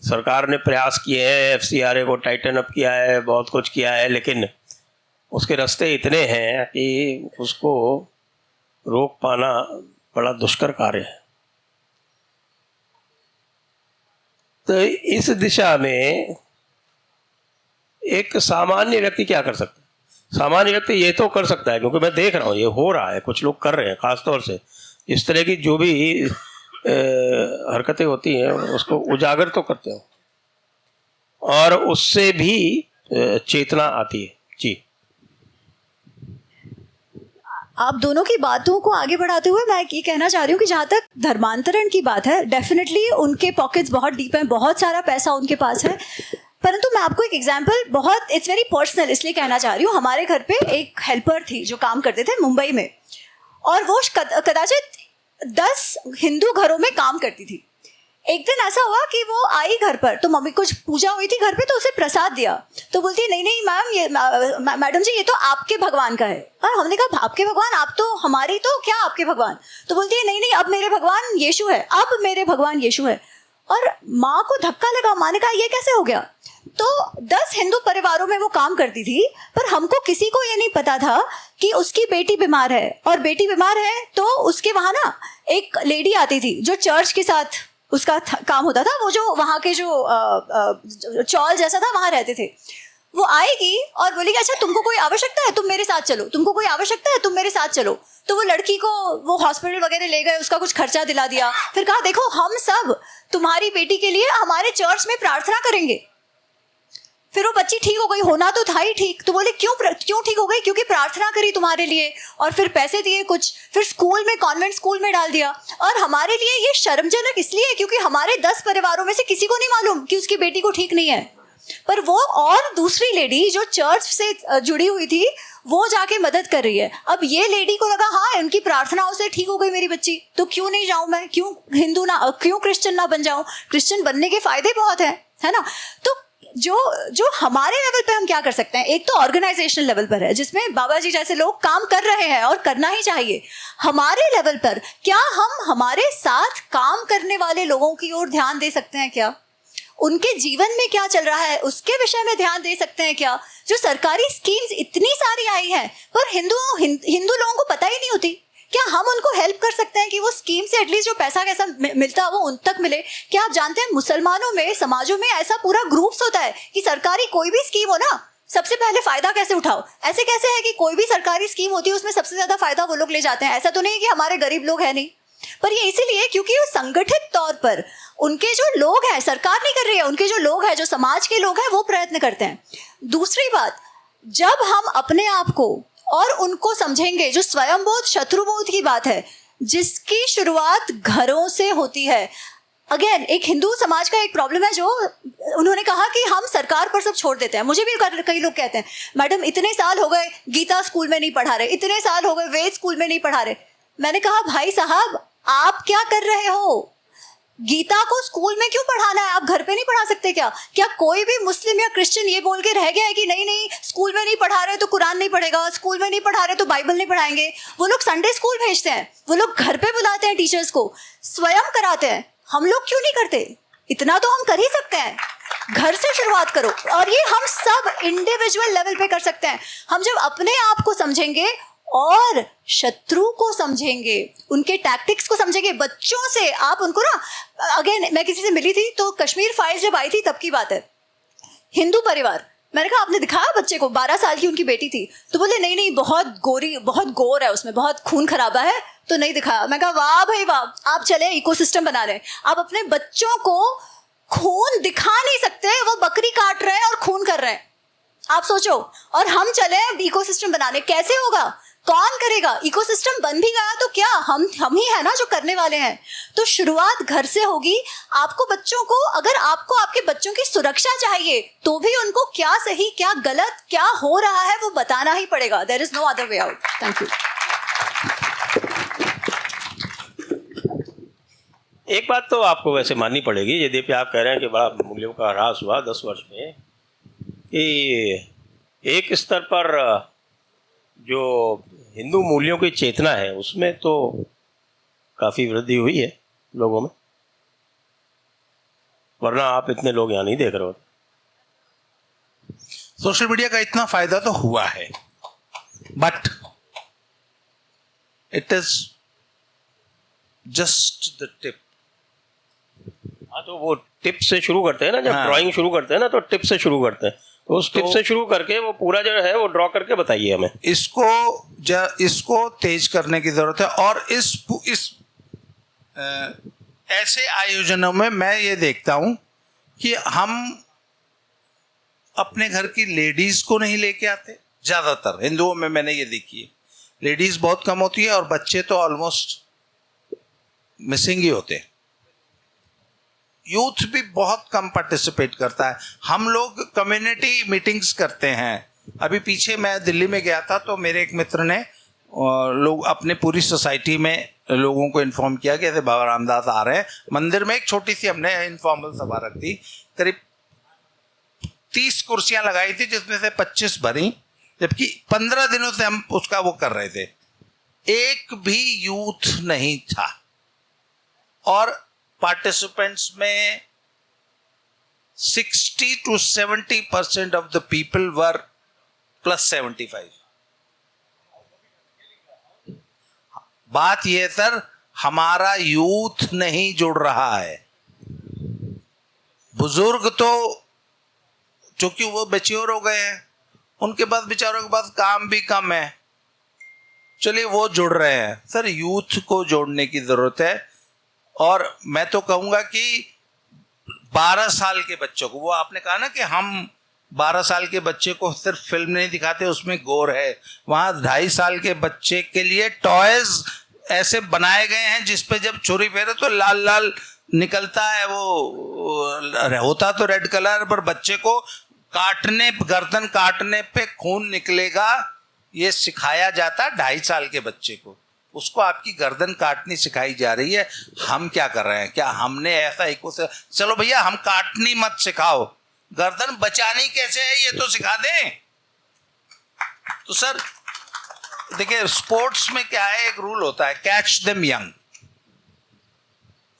सरकार ने प्रयास किए हैं, एफसीआरए को टाइटन अप किया है, बहुत कुछ किया है, लेकिन उसके रास्ते इतने हैं कि उसको रोक पाना बड़ा दुष्कर कार्य है। तो इस दिशा में एक सामान्य व्यक्ति क्या कर सकता है? सामान्य व्यक्ति ये तो कर सकता है, क्योंकि मैं देख रहा हूँ ये हो रहा है, कुछ लोग कर रहे हैं, खासतौर से इस तरह की जो भी हरकतें होती हैं उसको उजागर तो करते हो और उससे भी चेतना आती है। जी, आप दोनों की बातों को आगे बढ़ाते हुए मैं ये कहना चाह रही हूँ कि जहाँ तक धर्मांतरण की बात है, डेफिनेटली उनके पॉकेट्स बहुत डीप हैं, बहुत सारा पैसा उनके पास है। परंतु मैं आपको एक एग्जांपल, बहुत इट्स वेरी पर्सनल इसलिए कहना चाह रही हूँ। हमारे घर पे एक हेल्पर थी जो काम करते थे मुंबई में, और वो कदाचित 10 हिंदू घरों में काम करती थी। एक दिन ऐसा हुआ कि वो आई घर पर, तो मम्मी कुछ पूजा हुई थी घर पे, तो उसे प्रसाद दिया। तो बोलती नहीं नहीं मैम, ये मैडम जी ये तो आपके भगवान का है। और हमने कहा आपके भगवान? आप तो हमारी, तो क्या आपके भगवान? तो बोलती है नहीं नहीं, अब मेरे भगवान यीशु है, अब मेरे भगवान यीशु है। और माँ को धक्का लगा। माँ ने कहा ये कैसे हो गया? तो 10 हिंदू परिवारों में वो काम करती थी, पर हमको किसी को ये नहीं पता था कि उसकी बेटी बीमार है। और बेटी बीमार है तो उसके वहाँ ना एक लेडी आती थी जो चर्च के साथ उसका काम होता था, वो जो वहाँ के जो चौल जैसा था वहाँ रहते थे। वो आएगी और बोलेगी अच्छा तुमको कोई आवश्यकता है तुम मेरे साथ चलो, तुमको कोई आवश्यकता है तुम मेरे साथ चलो। तो वो लड़की को वो हॉस्पिटल वगैरह ले गए, उसका कुछ खर्चा दिला दिया, फिर कहा देखो हम सब तुम्हारी बेटी के लिए हमारे चर्च में प्रार्थना करेंगे। फिर वो बच्ची ठीक हो गई, होना तो था ही ठीक। तो बोले क्यों ठीक हो गई? क्योंकि प्रार्थना करी तुम्हारे लिए, और फिर पैसे दिए कुछ, फिर स्कूल में, कॉन्वेंट स्कूल में डाल दिया। और हमारे लिए ये शर्मजनक इसलिए क्योंकि हमारे 10 परिवारों में से किसी को नहीं मालूम कि उसकी बेटी को ठीक नहीं है। पर वो और दूसरी लेडी जो चर्च से जुड़ी हुई थी वो जाके मदद कर रही है। अब ये लेडी को लगा हाँ इनकी प्रार्थनाओं से ठीक हो गई मेरी बच्ची, तो क्यों नहीं जाऊं मैं, क्यों हिंदू ना, क्यों क्रिश्चियन ना बन जाऊं? क्रिश्चियन बनने के फायदे बहुत हैं, है ना? तो जो हमारे लेवल पे हम क्या कर सकते हैं, एक तो ऑर्गेनाइजेशनल लेवल पर है जिसमें बाबा जी जैसे लोग काम कर रहे हैं और करना ही चाहिए। हमारे लेवल पर क्या हम हमारे साथ काम करने वाले लोगों की ओर ध्यान दे सकते हैं? क्या उनके जीवन में क्या चल रहा है उसके विषय में ध्यान दे सकते हैं? क्या जो सरकारी स्कीम्स इतनी सारी आई हैं पर हिंदू लोगों को पता ही नहीं होती, क्या हम उनको हेल्प कर सकते हैं कि वो स्कीम से एटलीस्ट जो पैसा कैसा मिलता है वो उन तक मिले? क्या आप जानते हैं मुसलमानों में, समाजों में ऐसा पूरा ग्रुप्स होता है कि सरकारी कोई भी स्कीम हो ना, सबसे पहले फायदा कैसे उठाओ। ऐसे कैसे है कि कोई भी सरकारी स्कीम होती है उसमें सबसे ज्यादा फायदा वो लोग ले जाते हैं? ऐसा तो नहीं कि हमारे गरीब लोग हैं नहीं, पर ये इसीलिए क्योंकि वो संगठित तौर पर उनके जो लोग हैं, सरकार नहीं कर रही है, उनके जो लोग हैं, जो समाज के लोग हैं वो प्रयत्न करते हैं। दूसरी बात, जब हम अपने आप को और उनको समझेंगे, जो स्वयंबोध शत्रुबोध की बात है जिसकी शुरुआत घरों से होती है। अगेन एक हिंदू समाज का एक प्रॉब्लम है जो उन्होंने कहा कि हम सरकार पर सब छोड़ देते हैं। मुझे भी कई लोग कहते हैं मैडम इतने साल हो गए गीता स्कूल में नहीं पढ़ा रहे, इतने साल हो गए वेद स्कूल में नहीं पढ़ा रहे। मैंने कहा भाई साहब आप क्या कर रहे हो? गीता को स्कूल में क्यों पढ़ाना है? आप घर पे नहीं पढ़ा सकते क्या? क्या कोई भी मुस्लिम या क्रिश्चियन ये बोल के रह गया है कि नहीं नहीं स्कूल में नहीं पढ़ा रहे तो कुरान नहीं पढ़ेगा, स्कूल में नहीं पढ़ा रहे तो बाइबल नहीं पढ़ाएंगे? वो लोग संडे स्कूल भेजते हैं, वो लोग घर पे बुलाते हैं टीचर्स को, स्वयं कराते हैं। हम लोग क्यों नहीं करते? इतना तो हम कर ही सकते हैं, घर से शुरुआत करो। और ये हम सब इंडिविजुअल लेवल पे कर सकते हैं। हम जब अपने आप को समझेंगे और शत्रु को समझेंगे, उनके टैक्टिक्स को समझेंगे, बच्चों से आप उनको ना, अगेन मैं किसी से मिली थी तो कश्मीर फाइल्स जब आई थी तब की बात है, हिंदू परिवार, मैंने कहा आपने दिखाया बच्चे को? 12 साल की उनकी बेटी थी। तो बोले नहीं नहीं बहुत गोरी, बहुत गोर है उसमें, बहुत खून खराबा है, तो नहीं दिखाया। मैं कहा वाह भाई वाह, आप चले इकोसिस्टम बना रहे हैं। आप अपने बच्चों को खून दिखा नहीं सकते, वो बकरी काट रहे हैं और खून कर रहे हैं, आप सोचो। और हम चले इकोसिस्टम बनाने, कैसे होगा? कौन करेगा? इकोसिस्टम बन भी गया तो क्या हम ही है ना जो करने वाले हैं। तो शुरुआत घर से होगी। आपको बच्चों को, अगर आपको आपके बच्चों की सुरक्षा चाहिए तो भी उनको क्या सही क्या गलत क्या हो रहा है वो बताना ही पड़ेगा। There is no other way out. Thank you. एक बात तो आपको वैसे माननी पड़ेगी, यद्यपि आप कह रहे हैं कि बड़ा मूल्यों का ह्रास हुआ 10 वर्ष में, कि एक स्तर पर जो हिंदू मूल्यों की चेतना है उसमें तो काफ़ी वृद्धि हुई है लोगों में, वरना आप इतने लोग यहाँ नहीं देख रहे होते। सोशल मीडिया का इतना फायदा तो हुआ है but it is just the tip. हाँ, तो वो टिप से शुरू करते हैं ना, जब हाँ। ड्राइंग शुरू करते हैं ना तो टिप से शुरू करते हैं, तो उस टिप से शुरू करके वो पूरा जो है वो ड्रॉ करके बताइए हमें। इसको तेज करने की जरूरत है। और ऐसे आयोजनों में मैं ये देखता हूं कि हम अपने घर की लेडीज को नहीं लेके आते। ज्यादातर हिंदुओं में मैंने ये देखी है, लेडीज बहुत कम होती है और बच्चे तो ऑलमोस्ट मिसिंग ही होते हैं। यूथ भी बहुत कम पार्टिसिपेट करता है। हम लोग कम्युनिटी मीटिंग्स करते हैं। अभी पीछे मैं दिल्ली में गया था तो मेरे एक मित्र ने लोग अपने पूरी सोसाइटी में लोगों को इन्फॉर्म किया कि ऐसे बाबा रामदास आ रहे हैं। मंदिर में एक छोटी सी हमने इनफॉर्मल सभा रख दी, करीब 30 कुर्सियां लगाई थी जिसमें से 25 भरी, जबकि 15 दिनों से हम उसका वो कर रहे थे। एक भी यूथ नहीं था और पार्टिसिपेंट्स में 60 to 70% of the people were +75। बात यह सर, हमारा यूथ नहीं जुड़ रहा है। बुजुर्ग तो चूंकि वो मैच्योर हो गए हैं, उनके पास बेचारों के पास काम भी कम है, चलिए वो जुड़ रहे हैं। सर यूथ को जोड़ने की जरूरत है। और मैं तो कहूंगा कि 12 साल के बच्चों को, वो आपने कहा ना कि हम 12 साल के बच्चे को सिर्फ फिल्म नहीं दिखाते, उसमें गोर है। वहाँ 2.5 साल के बच्चे के लिए टॉयज ऐसे बनाए गए हैं जिसपे जब छुरी फेरे तो लाल लाल निकलता है। वो होता तो रेड कलर, पर बच्चे को गर्दन काटने पे खून निकलेगा, ये सिखाया जाता 2.5 साल के बच्चे को। उसको आपकी गर्दन काटनी सिखाई जा रही है। हम क्या कर रहे हैं? क्या हमने ऐसा चलो भैया हम काटनी मत सिखाओ, गर्दन बचानी कैसे है ये तो सिखा दें। तो सर देखिए, स्पोर्ट्स में क्या है, एक रूल होता है, कैच देम यंग।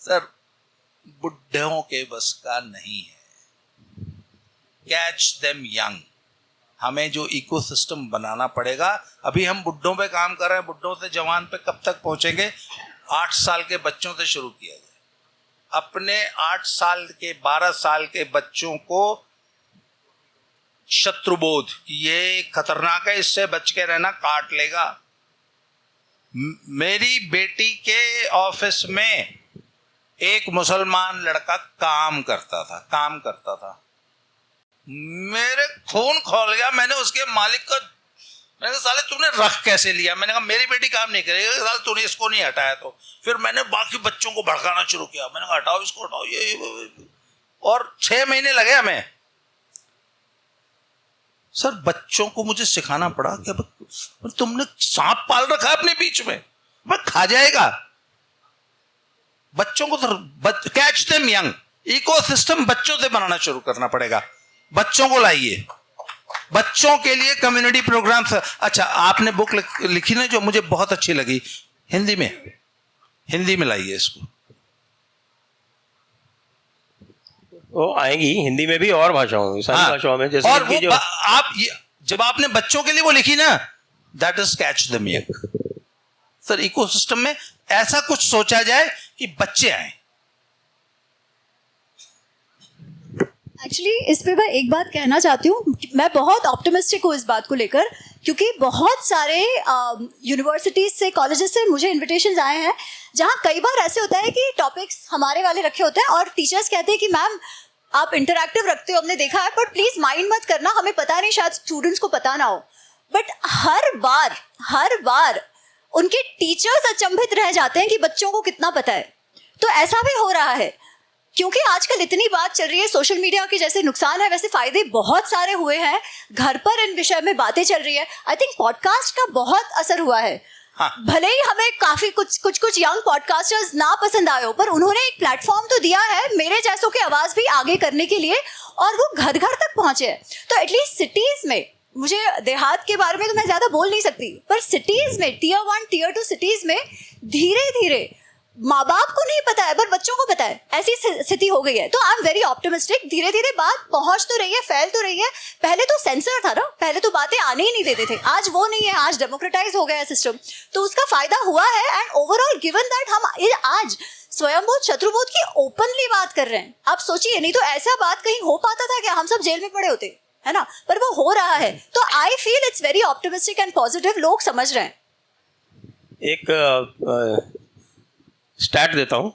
सर बुढ़ों के बस का नहीं है, कैच देम यंग। हमें जो इकोसिस्टम बनाना पड़ेगा, अभी हम बुड्ढों पे काम कर रहे हैं, बुड्ढों से जवान पे कब तक पहुंचेंगे? 8 साल के बच्चों से शुरू किया जाए। अपने 8 साल के 12 साल के बच्चों को शत्रुबोध कि ये खतरनाक है, इससे बच के रहना, काट लेगा। मेरी बेटी के ऑफिस में एक मुसलमान लड़का काम करता था। मेरे खून खोल गया। मैंने उसके मालिक को, मैंने कहा साले तूने रख कैसे लिया? मैंने कहा मेरी बेटी काम नहीं करेगी, साले तूने इसको नहीं हटाया। तो फिर मैंने बाकी बच्चों को भड़काना शुरू किया। मैंने कहा हटाओ इसको, हटाओ ये। और 6 महीने लगे हमें। सर बच्चों को मुझे सिखाना पड़ा कि तुमने सांप पाल रखा है अपने बीच में, वह खा जाएगा। बच्चों को कैच देम यंग। इकोसिस्टम बच्चों से बनाना शुरू करना पड़ेगा। बच्चों को लाइए, बच्चों के लिए कम्युनिटी प्रोग्राम्स। अच्छा, आपने बुक लिखी ना जो मुझे बहुत अच्छी लगी, हिंदी में लाइए इसको। वो आएंगी हिंदी में भी और भाषाओं में, सारी भाषाओं में। जैसे और कि जो आप जब आपने बच्चों के लिए वो लिखी ना, that is catch them young. Sir ecosystem में ऐसा कुछ सोचा जाए कि बच्चे आए। एक्चुअली इस पे मैं एक बात कहना चाहती हूँ, मैं बहुत ऑप्टिमिस्टिक हूँ इस बात को लेकर, क्योंकि बहुत सारे यूनिवर्सिटीज से, कॉलेजेस से मुझे इनविटेशंस आए हैं जहाँ कई बार ऐसे होता है कि टॉपिक्स हमारे वाले रखे होते हैं और टीचर्स कहते हैं कि मैम आप इंटरैक्टिव रखते हो, हमने देखा है, पर प्लीज माइंड मत करना, हमें पता नहीं, शायद स्टूडेंट्स को पता ना हो। बट हर बार उनके टीचर्स अचंभित रह जाते हैं कि बच्चों को कितना पता है। तो ऐसा भी हो रहा है क्योंकि आजकल इतनी बात चल रही है सोशल मीडिया के, जैसे नुकसान है वैसे फायदे बहुत सारे हुए हैं। घर पर इन विषय में बातें चल रही है। आई थिंक पॉडकास्ट का बहुत असर हुआ है। हाँ। भले ही हमें काफी कुछ यंग पॉडकास्टर्स ना पसंद आए हो, पर उन्होंने एक प्लेटफॉर्म तो दिया है मेरे जैसों की आवाज भी आगे करने के लिए, और वो घर घर तक पहुंचे। तो एटलीस्ट सिटीज में, मुझे देहात के बारे में तो मैं ज्यादा बोल नहीं सकती, पर सिटीज में, Tier 1 Tier 2 सिटीज में धीरे धीरे माँ बाप को नहीं पता है पर बच्चों को पता है, ऐसी स्थिति हो गई है। तो आई एम वेरी ऑप्टिमिस्टिक, धीरे धीरे बात पहुंच तो रही है, फैल तो रही है। पहले तो सेंसर था ना, पहले तो बातें आने ही नहीं देते थे, आज वो नहीं है, आज डेमोक्रेटाइज हो गया है सिस्टम, तो उसका फायदा हुआ है। एंड ओवरऑल गिवन दैट हम आज स्वयंबोध शत्रुबोध की ओपनली बात कर रहे हैं, आप सोचिए, नहीं तो ऐसा बात कहीं हो पाता था क्या, हम सब जेल में पड़े होते, है ना, पर वो हो रहा है। तो I feel it's very optimistic and positive, लोग समझ रहे हैं। एक स्टैट देता हूं,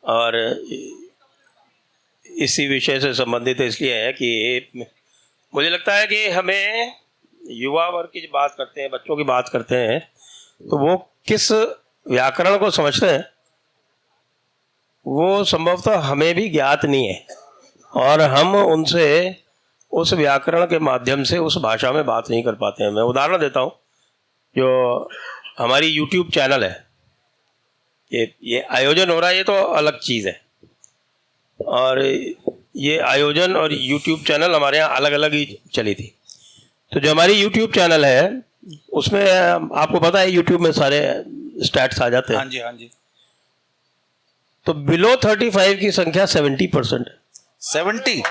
और इसी विषय से संबंधित इसलिए है कि मुझे लगता है कि हमें युवा वर्ग की बात करते हैं, बच्चों की बात करते हैं, तो वो किस व्याकरण को समझते हैं वो संभवतः हमें भी ज्ञात नहीं है, और हम उनसे उस व्याकरण के माध्यम से उस भाषा में बात नहीं कर पाते हैं। मैं उदाहरण देता हूँ, जो हमारी YouTube चैनल है, ये आयोजन हो रहा है, ये तो अलग चीज़ है, और ये आयोजन और YouTube चैनल हमारे यहाँ अलग अलग ही चली थी। तो जो हमारी YouTube चैनल है उसमें आपको पता है YouTube में सारे स्टैट्स आ जाते हैं। हाँ जी, हाँ जी। तो बिलो 35 की संख्या 70% है। 70?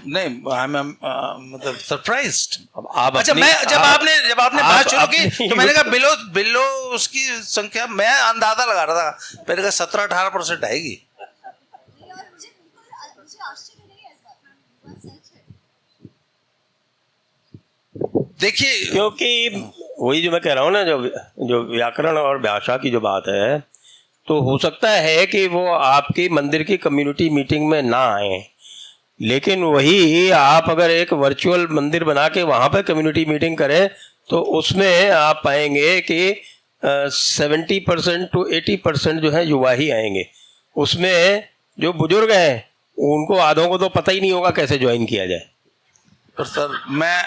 नहीं, मतलब सरप्राइज्ड। आप अच्छा, अपनी- मैं जब आपने बात शुरू की तो मैंने कहा बिलो उसकी संख्या, मैं अंदाजा लगा रहा था, मैंने कहा 17-18% आएगी। देखिए, क्योंकि वही जो मैं कह रहा हूँ ना, जो व्याकरण और भाषा की जो बात है, तो हो सकता है कि वो आपकी मंदिर की कम्युनिटी मीटिंग में ना आए, लेकिन वही आप अगर एक वर्चुअल मंदिर बना के वहाँ पे कम्युनिटी मीटिंग करें तो उसमें आप पाएंगे कि 70% to 80% जो है युवा ही आएंगे। उसमें जो बुजुर्ग हैं उनको आधों को तो पता ही नहीं होगा कैसे ज्वाइन किया जाए। तो सर मैं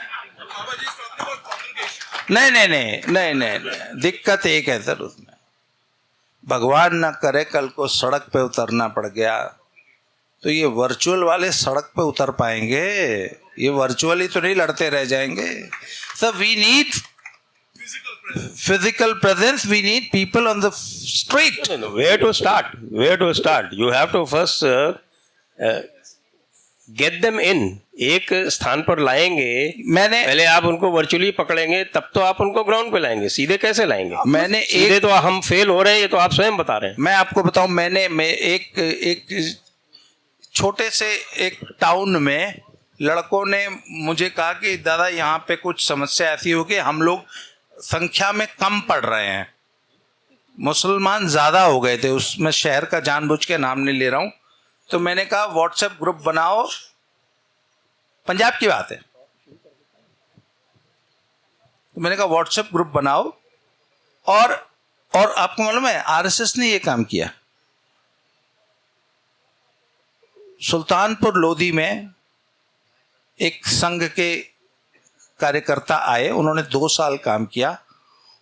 नहीं, दिक्कत एक है सर, उसमें भगवान ना करे कल को सड़क पे उतरना पड़ गया तो ये वर्चुअल वाले सड़क पे उतर पाएंगे? ये वर्चुअली तो नहीं लड़ते रह जाएंगे sir. We need physical presence, we need people on the street. Where to start? You have to first get them in. एक स्थान पर लाएंगे, पहले आप उनको वर्चुअली पकड़ेंगे, तब तो आप उनको ग्राउंड पे लाएंगे। सीधे कैसे लाएंगे? सीधे तो हम फेल हो रहे हैं, ये तो आप स्वयं बता रहे हैं। मैं आपको बताऊं, मैं एक छोटे से एक टाउन में लड़कों ने मुझे कहा कि दादा यहाँ पे कुछ समस्या ऐसी हो कि हम लोग संख्या में कम पड़ रहे हैं, मुसलमान ज़्यादा हो गए थे। उसमें शहर का जानबूझ के नाम नहीं ले रहा हूँ। तो मैंने कहा व्हाट्सएप ग्रुप बनाओ, पंजाब की बात है, तो मैंने कहा व्हाट्सएप ग्रुप बनाओ, और आपको मालूम है आरएसएस ने ये काम किया। सुल्तानपुर लोधी में एक संघ के कार्यकर्ता आए, उन्होंने 2 साल काम किया,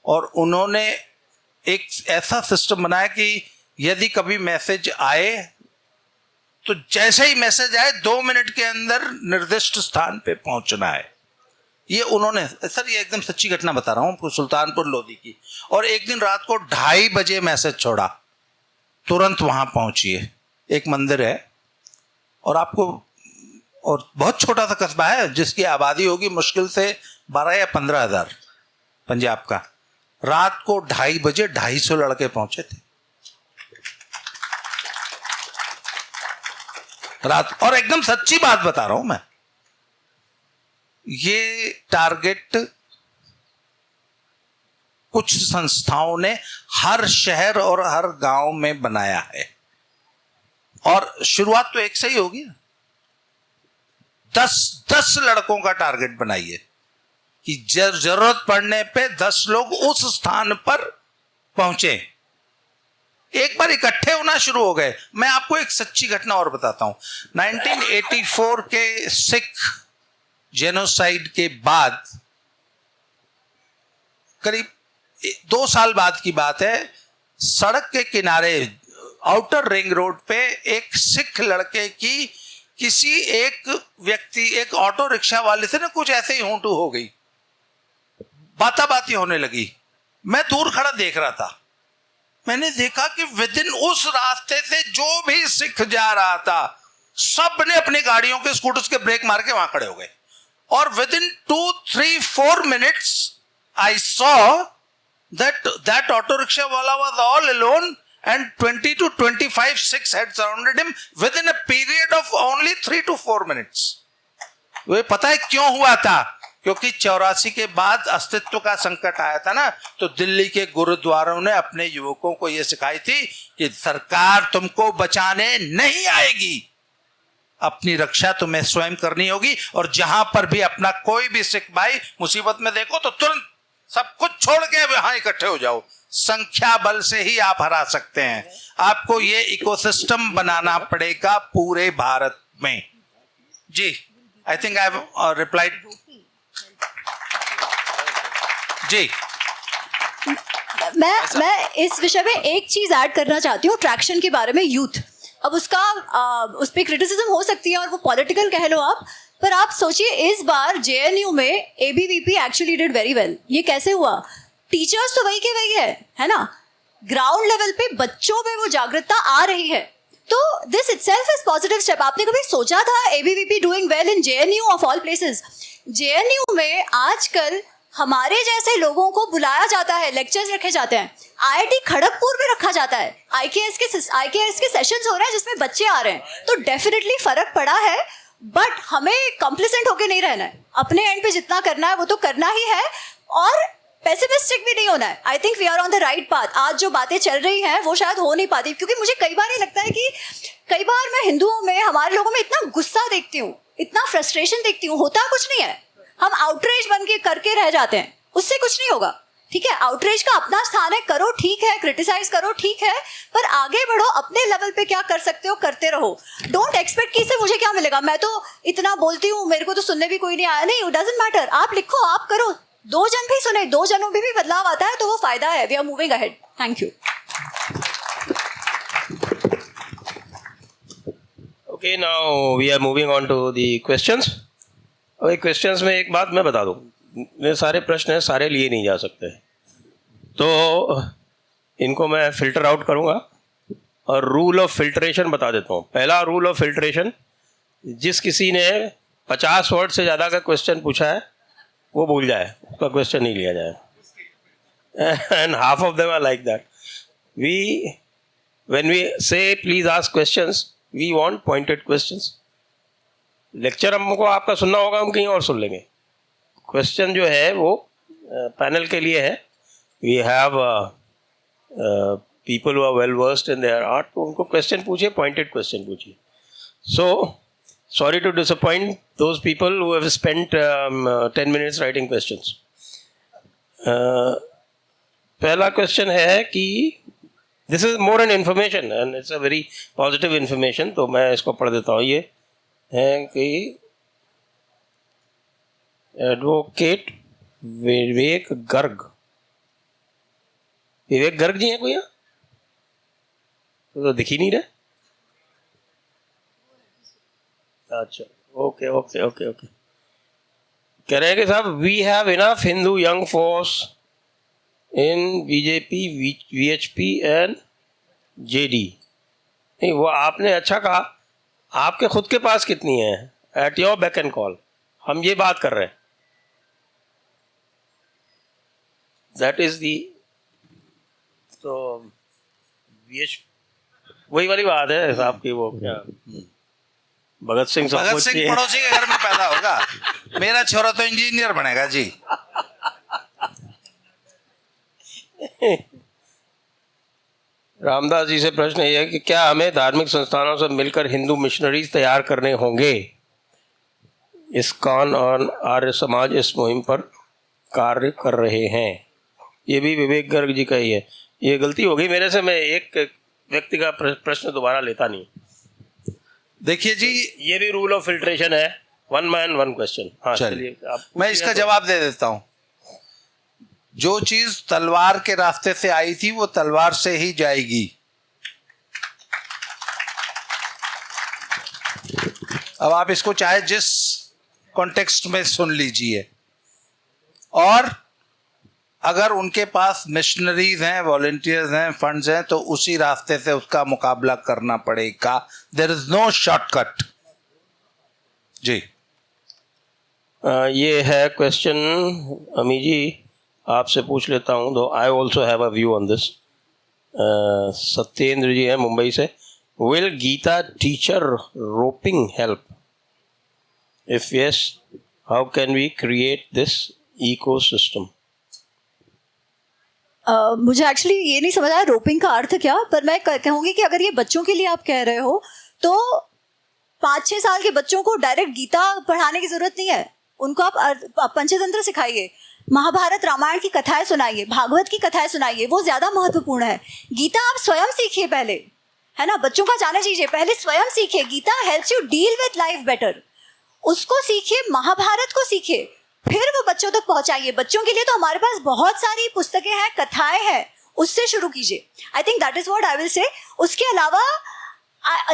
और उन्होंने एक ऐसा सिस्टम बनाया कि यदि कभी मैसेज आए तो जैसे ही मैसेज आए 2 मिनट के अंदर निर्दिष्ट स्थान पे पहुंचना है। ये उन्होंने, सर ये एकदम सच्ची घटना बता रहा हूँ आपको, सुल्तानपुर लोधी की। और एक दिन रात को 2:30 बजे मैसेज छोड़ा, तुरंत वहां पहुंचिए, एक मंदिर है, और आपको, और बहुत छोटा सा कस्बा है जिसकी आबादी होगी मुश्किल से 12 या 15 हज़ार पंजाब का। रात को 2:30 बजे 250 लड़के पहुंचे थे रात। और एकदम सच्ची बात बता रहा हूं मैं, ये टारगेट कुछ संस्थाओं ने हर शहर और हर गांव में बनाया है, और शुरुआत तो एक से ही होगी। 10 लड़कों का टारगेट बनाइए कि जरूरत पड़ने पे 10 लोग उस स्थान पर पहुंचे। एक बार इकट्ठे होना शुरू हो गए। मैं आपको एक सच्ची घटना और बताता हूं। 1984 के सिख जेनोसाइड के बाद, करीब 2 साल बाद की बात है, सड़क के किनारे आउटर रिंग रोड पे एक सिख लड़के की किसी एक व्यक्ति, एक ऑटो रिक्शा वाले से ना कुछ ऐसे ही होंटू हो गई, बाता बाती होने लगी। मैं दूर खड़ा देख रहा था, मैंने देखा कि विदिन उस रास्ते से जो भी सिख जा रहा था, सब ने अपनी गाड़ियों के, स्कूटर्स के ब्रेक मार के वहां खड़े हो गए। और within 2, 3, 4 minutes I saw that auto rickshaw wala was all alone and 20 to 25 Sikhs had surrounded him within a period of only 3 to 4 minutes. वे पता है क्यों हुआ था? क्योंकि 84 के बाद अस्तित्व का संकट आया था ना, तो दिल्ली के गुरुद्वारों ने अपने युवकों को यह सिखाई थी कि सरकार तुमको बचाने नहीं आएगी, अपनी रक्षा तुम्हें स्वयं करनी होगी। और जहां पर भी अपना कोई भी सिख भाई मुसीबत में देखो तो तुरंत सब कुछ छोड़ के वहां इकट्ठे हो जाओ। संख्या बल से ही आप हरा सकते हैं। आपको ये इकोसिस्टम बनाना पड़ेगा पूरे भारत में। जी, I think I have replied. जी, मैं इस विषय में एक चीज ऐड करना चाहती हूँ, ट्रैक्शन के बारे में। यूथ, अब उस पर क्रिटिसिज्म हो सकती है और वो पॉलिटिकल कह लो आप, पर आप सोचिए इस बार जेएनयू में ABVP actually did very well. ये कैसे हुआ? टीचर्स तो वही के वही है ना, ग्राउंड लेवल पे बच्चों में वो जागरूकता आ रही है, तो this itself is positive step. आपने कभी सोचा था ABVP doing well in JNU of all places? JNU में आजकल हमारे जैसे लोगों को बुलाया जाता है, लेक्चर्स रखे जाते हैं। आईआईटी खड़गपुर में रखा जाता है, आईकेएस के सेशंस हो रहे हैं जिसमें बच्चे आ रहे हैं, तो डेफिनेटली फर्क पड़ा है। बट हमें कॉम्प्लिसेंट होके नहीं रहना है, अपने एंड पे जितना करना है वो तो करना ही है, और पेसिमिस्टिक भी नहीं होना है। I think we are on the right path. आज जो बातें चल रही हैं वो शायद हो नहीं पाती, क्योंकि मुझे कई बार ये लगता है कि कई बार मैं हिंदुओं में, हमारे लोगों में इतना गुस्सा देखती हूँ, इतना फ्रस्ट्रेशन देखती हूँ, होता कुछ नहीं है। हम आउटरीच बन के करके रह जाते हैं, उससे कुछ नहीं होगा। ठीक है, आउटरीच का अपना स्थान है, करो ठीक है, क्रिटिसाइज करो ठीक है, पर आगे बढ़ो, अपने लेवल पे क्या कर सकते हो करते रहो। डोंट एक्सपेक्ट कि इससे मुझे क्या मिलेगा, मैं तो इतना बोलती हूँ, मेरे को तो सुनने भी कोई नहीं आया। नहीं, इट डजंट मैटर, आप लिखो, आप करो, 2 जन भी सुने, 2 जनों में भी बदलाव आता है तो वो फायदा है। We are moving ahead. Thank you. Okay, now we are moving on to the questions. और क्वेश्चंस में एक बात मैं बता दूं, मेरे सारे प्रश्न हैं, सारे लिए नहीं जा सकते, तो इनको मैं फिल्टर आउट करूंगा और रूल ऑफ फिल्ट्रेशन बता देता हूं। पहला रूल ऑफ फिल्ट्रेशन, जिस किसी ने 50 वर्ड से ज़्यादा का क्वेश्चन पूछा है वो भूल जाए, उसका क्वेश्चन नहीं लिया जाए। And half of them are like that. When we say please ask questions, we want pointed questions. Lecture हमको आपका सुनना होगा, हम कहीं और सुन लेंगे। क्वेश्चन जो है वो पैनल के लिए है। We have people who are well versed in their art, तो उनको क्वेश्चन पूछिए, पॉइंटेड क्वेश्चन पूछिए। So sorry to disappoint those people who have spent 10 minutes writing questions. पहला क्वेश्चन है कि this is more an information and it's a very positive information, तो मैं इसको पढ़ देता हूँ। ये है कि एडवोकेट विवेक गर्ग जी हैं कोई यहाँ? तो दिख ही नहीं रहे। अच्छा, ओके ओके ओके ओके। कह रहे हैं कि साहब we have enough Hindu young force in BJP, VHP and JD. नहीं, वो आपने अच्छा कहा, आपके खुद के पास कितनी है? At your back and call, हम ये बात कर रहे हैं। दैट इज दी, तो वही वाली बात है साहब की, वो क्या भगत सिंह पड़ोसी के घर में पैदा होगा, मेरा छोरा तो इंजीनियर बनेगा जी। रामदास जी से प्रश्न ये है कि क्या हमें धार्मिक संस्थानों से मिलकर हिंदू मिशनरीज तैयार करने होंगे? इस्कॉन और आर्य समाज इस मुहिम पर कार्य कर रहे हैं। ये भी विवेक गर्ग जी का ही है। ये गलती हो गई मेरे से, मैं एक व्यक्ति का प्रश्न दोबारा लेता नहीं। देखिए जी, ये भी रूल ऑफ फिल्ट्रेशन है, 1 man 1 क्वेश्चन। हाँ, चलिए मैं इसका जवाब दे देता हूं। जो चीज तलवार के रास्ते से आई थी वो तलवार से ही जाएगी। अब आप इसको चाहे जिस कॉन्टेक्स्ट में सुन लीजिए, और अगर उनके पास मिशनरीज हैं, वॉलंटियर्स हैं, फंड्स हैं, तो उसी रास्ते से उसका मुकाबला करना पड़ेगा. There is no shortcut. जी. ये है क्वेश्चन, अमी जी आपसे पूछ लेता हूँ, though I also have a view on this. Satyendra ji है मुंबई से. Will Gita teacher roping help? If yes, how can we create this ecosystem? मुझे एक्चुअली ये नहीं समझ आया रोपिंग का अर्थ क्या, पर मैं कहूँगी कि अगर ये बच्चों के लिए आप कह रहे हो तो 5-6 साल के बच्चों को डायरेक्ट गीता पढ़ाने की जरूरत नहीं है. उनको आप पंचतंत्र सिखाइए, महाभारत रामायण की कथाएं सुनाइए, भागवत की कथाएं सुनाइए, वो ज्यादा महत्वपूर्ण है. गीता आप स्वयं सीखिए पहले, है ना, बच्चों का जाने दीजिए, पहले स्वयं सीखिए. Gita helps you deal with life better. उसको सीखिए, महाभारत को सीखिए, फिर वो बच्चों तक पहुंचाइए. बच्चों के लिए तो हमारे पास बहुत सारी पुस्तकें हैं, कथाएं हैं, उससे शुरू कीजिए. I think that is what I will say. उसके अलावा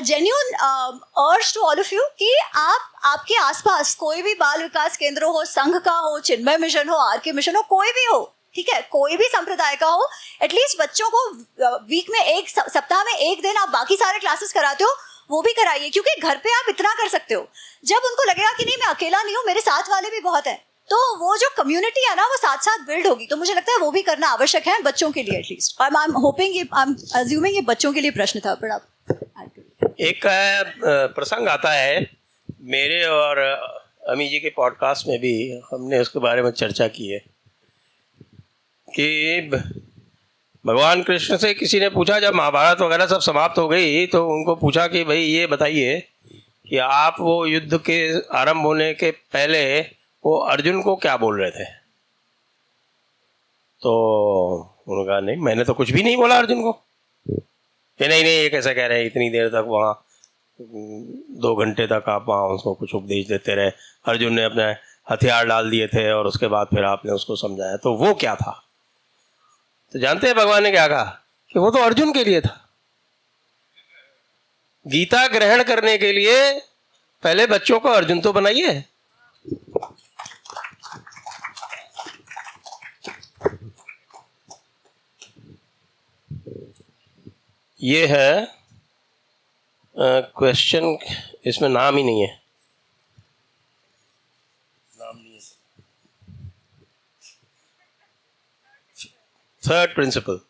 genuine urge to all of you कि आपके आसपास कोई भी बाल विकास केंद्र हो, संघ का हो, चिन्मय मिशन हो, आरके मिशन हो, कोई भी हो, ठीक है, कोई भी संप्रदाय का हो, एटलीस्ट बच्चों को वीक में एक सप्ताह में एक दिन आप बाकी सारे क्लासेस कराते हो वो भी कराइए. क्योंकि घर पे आप इतना कर सकते हो, जब उनको लगेगा कि नहीं मैं अकेला नहीं हूँ, मेरे साथ वाले भी बहुत हैं, तो वो जो कम्युनिटी है ना वो साथ साथ बिल्ड होगी. तो मुझे लगता है वो भी करना आवश्यक है बच्चों के लिए एटलीस्ट. और I am hoping, I am assuming ये बच्चों के लिए प्रश्न था, पर आप एक प्रसंग आता है मेरे और अमी जी के पॉडकास्ट में भी, हमने उसके बारे में चर्चा की है कि भगवान कृष्ण से किसी ने पूछा, जब महाभारत वगैरह सब समाप्त हो गई तो उनको पूछा कि भाई ये बताइए कि आप वो युद्ध के आरंभ होने के पहले वो अर्जुन को क्या बोल रहे थे? तो उन्होंने कहा नहीं, मैंने तो कुछ भी नहीं बोला अर्जुन को. नहीं ये कैसे कह रहे हैं, इतनी देर तक वहाँ 2 घंटे तक आप वहाँ उसको कुछ उपदेश देते रहे, अर्जुन ने अपने हथियार डाल दिए थे और उसके बाद फिर आपने उसको समझाया, तो वो क्या था? तो जानते हैं भगवान ने क्या कहा कि वो तो अर्जुन के लिए था. गीता ग्रहण करने के लिए पहले बच्चों को अर्जुन तो बनाइए. ये है क्वेश्चन, इसमें नाम ही नहीं है. Third principle,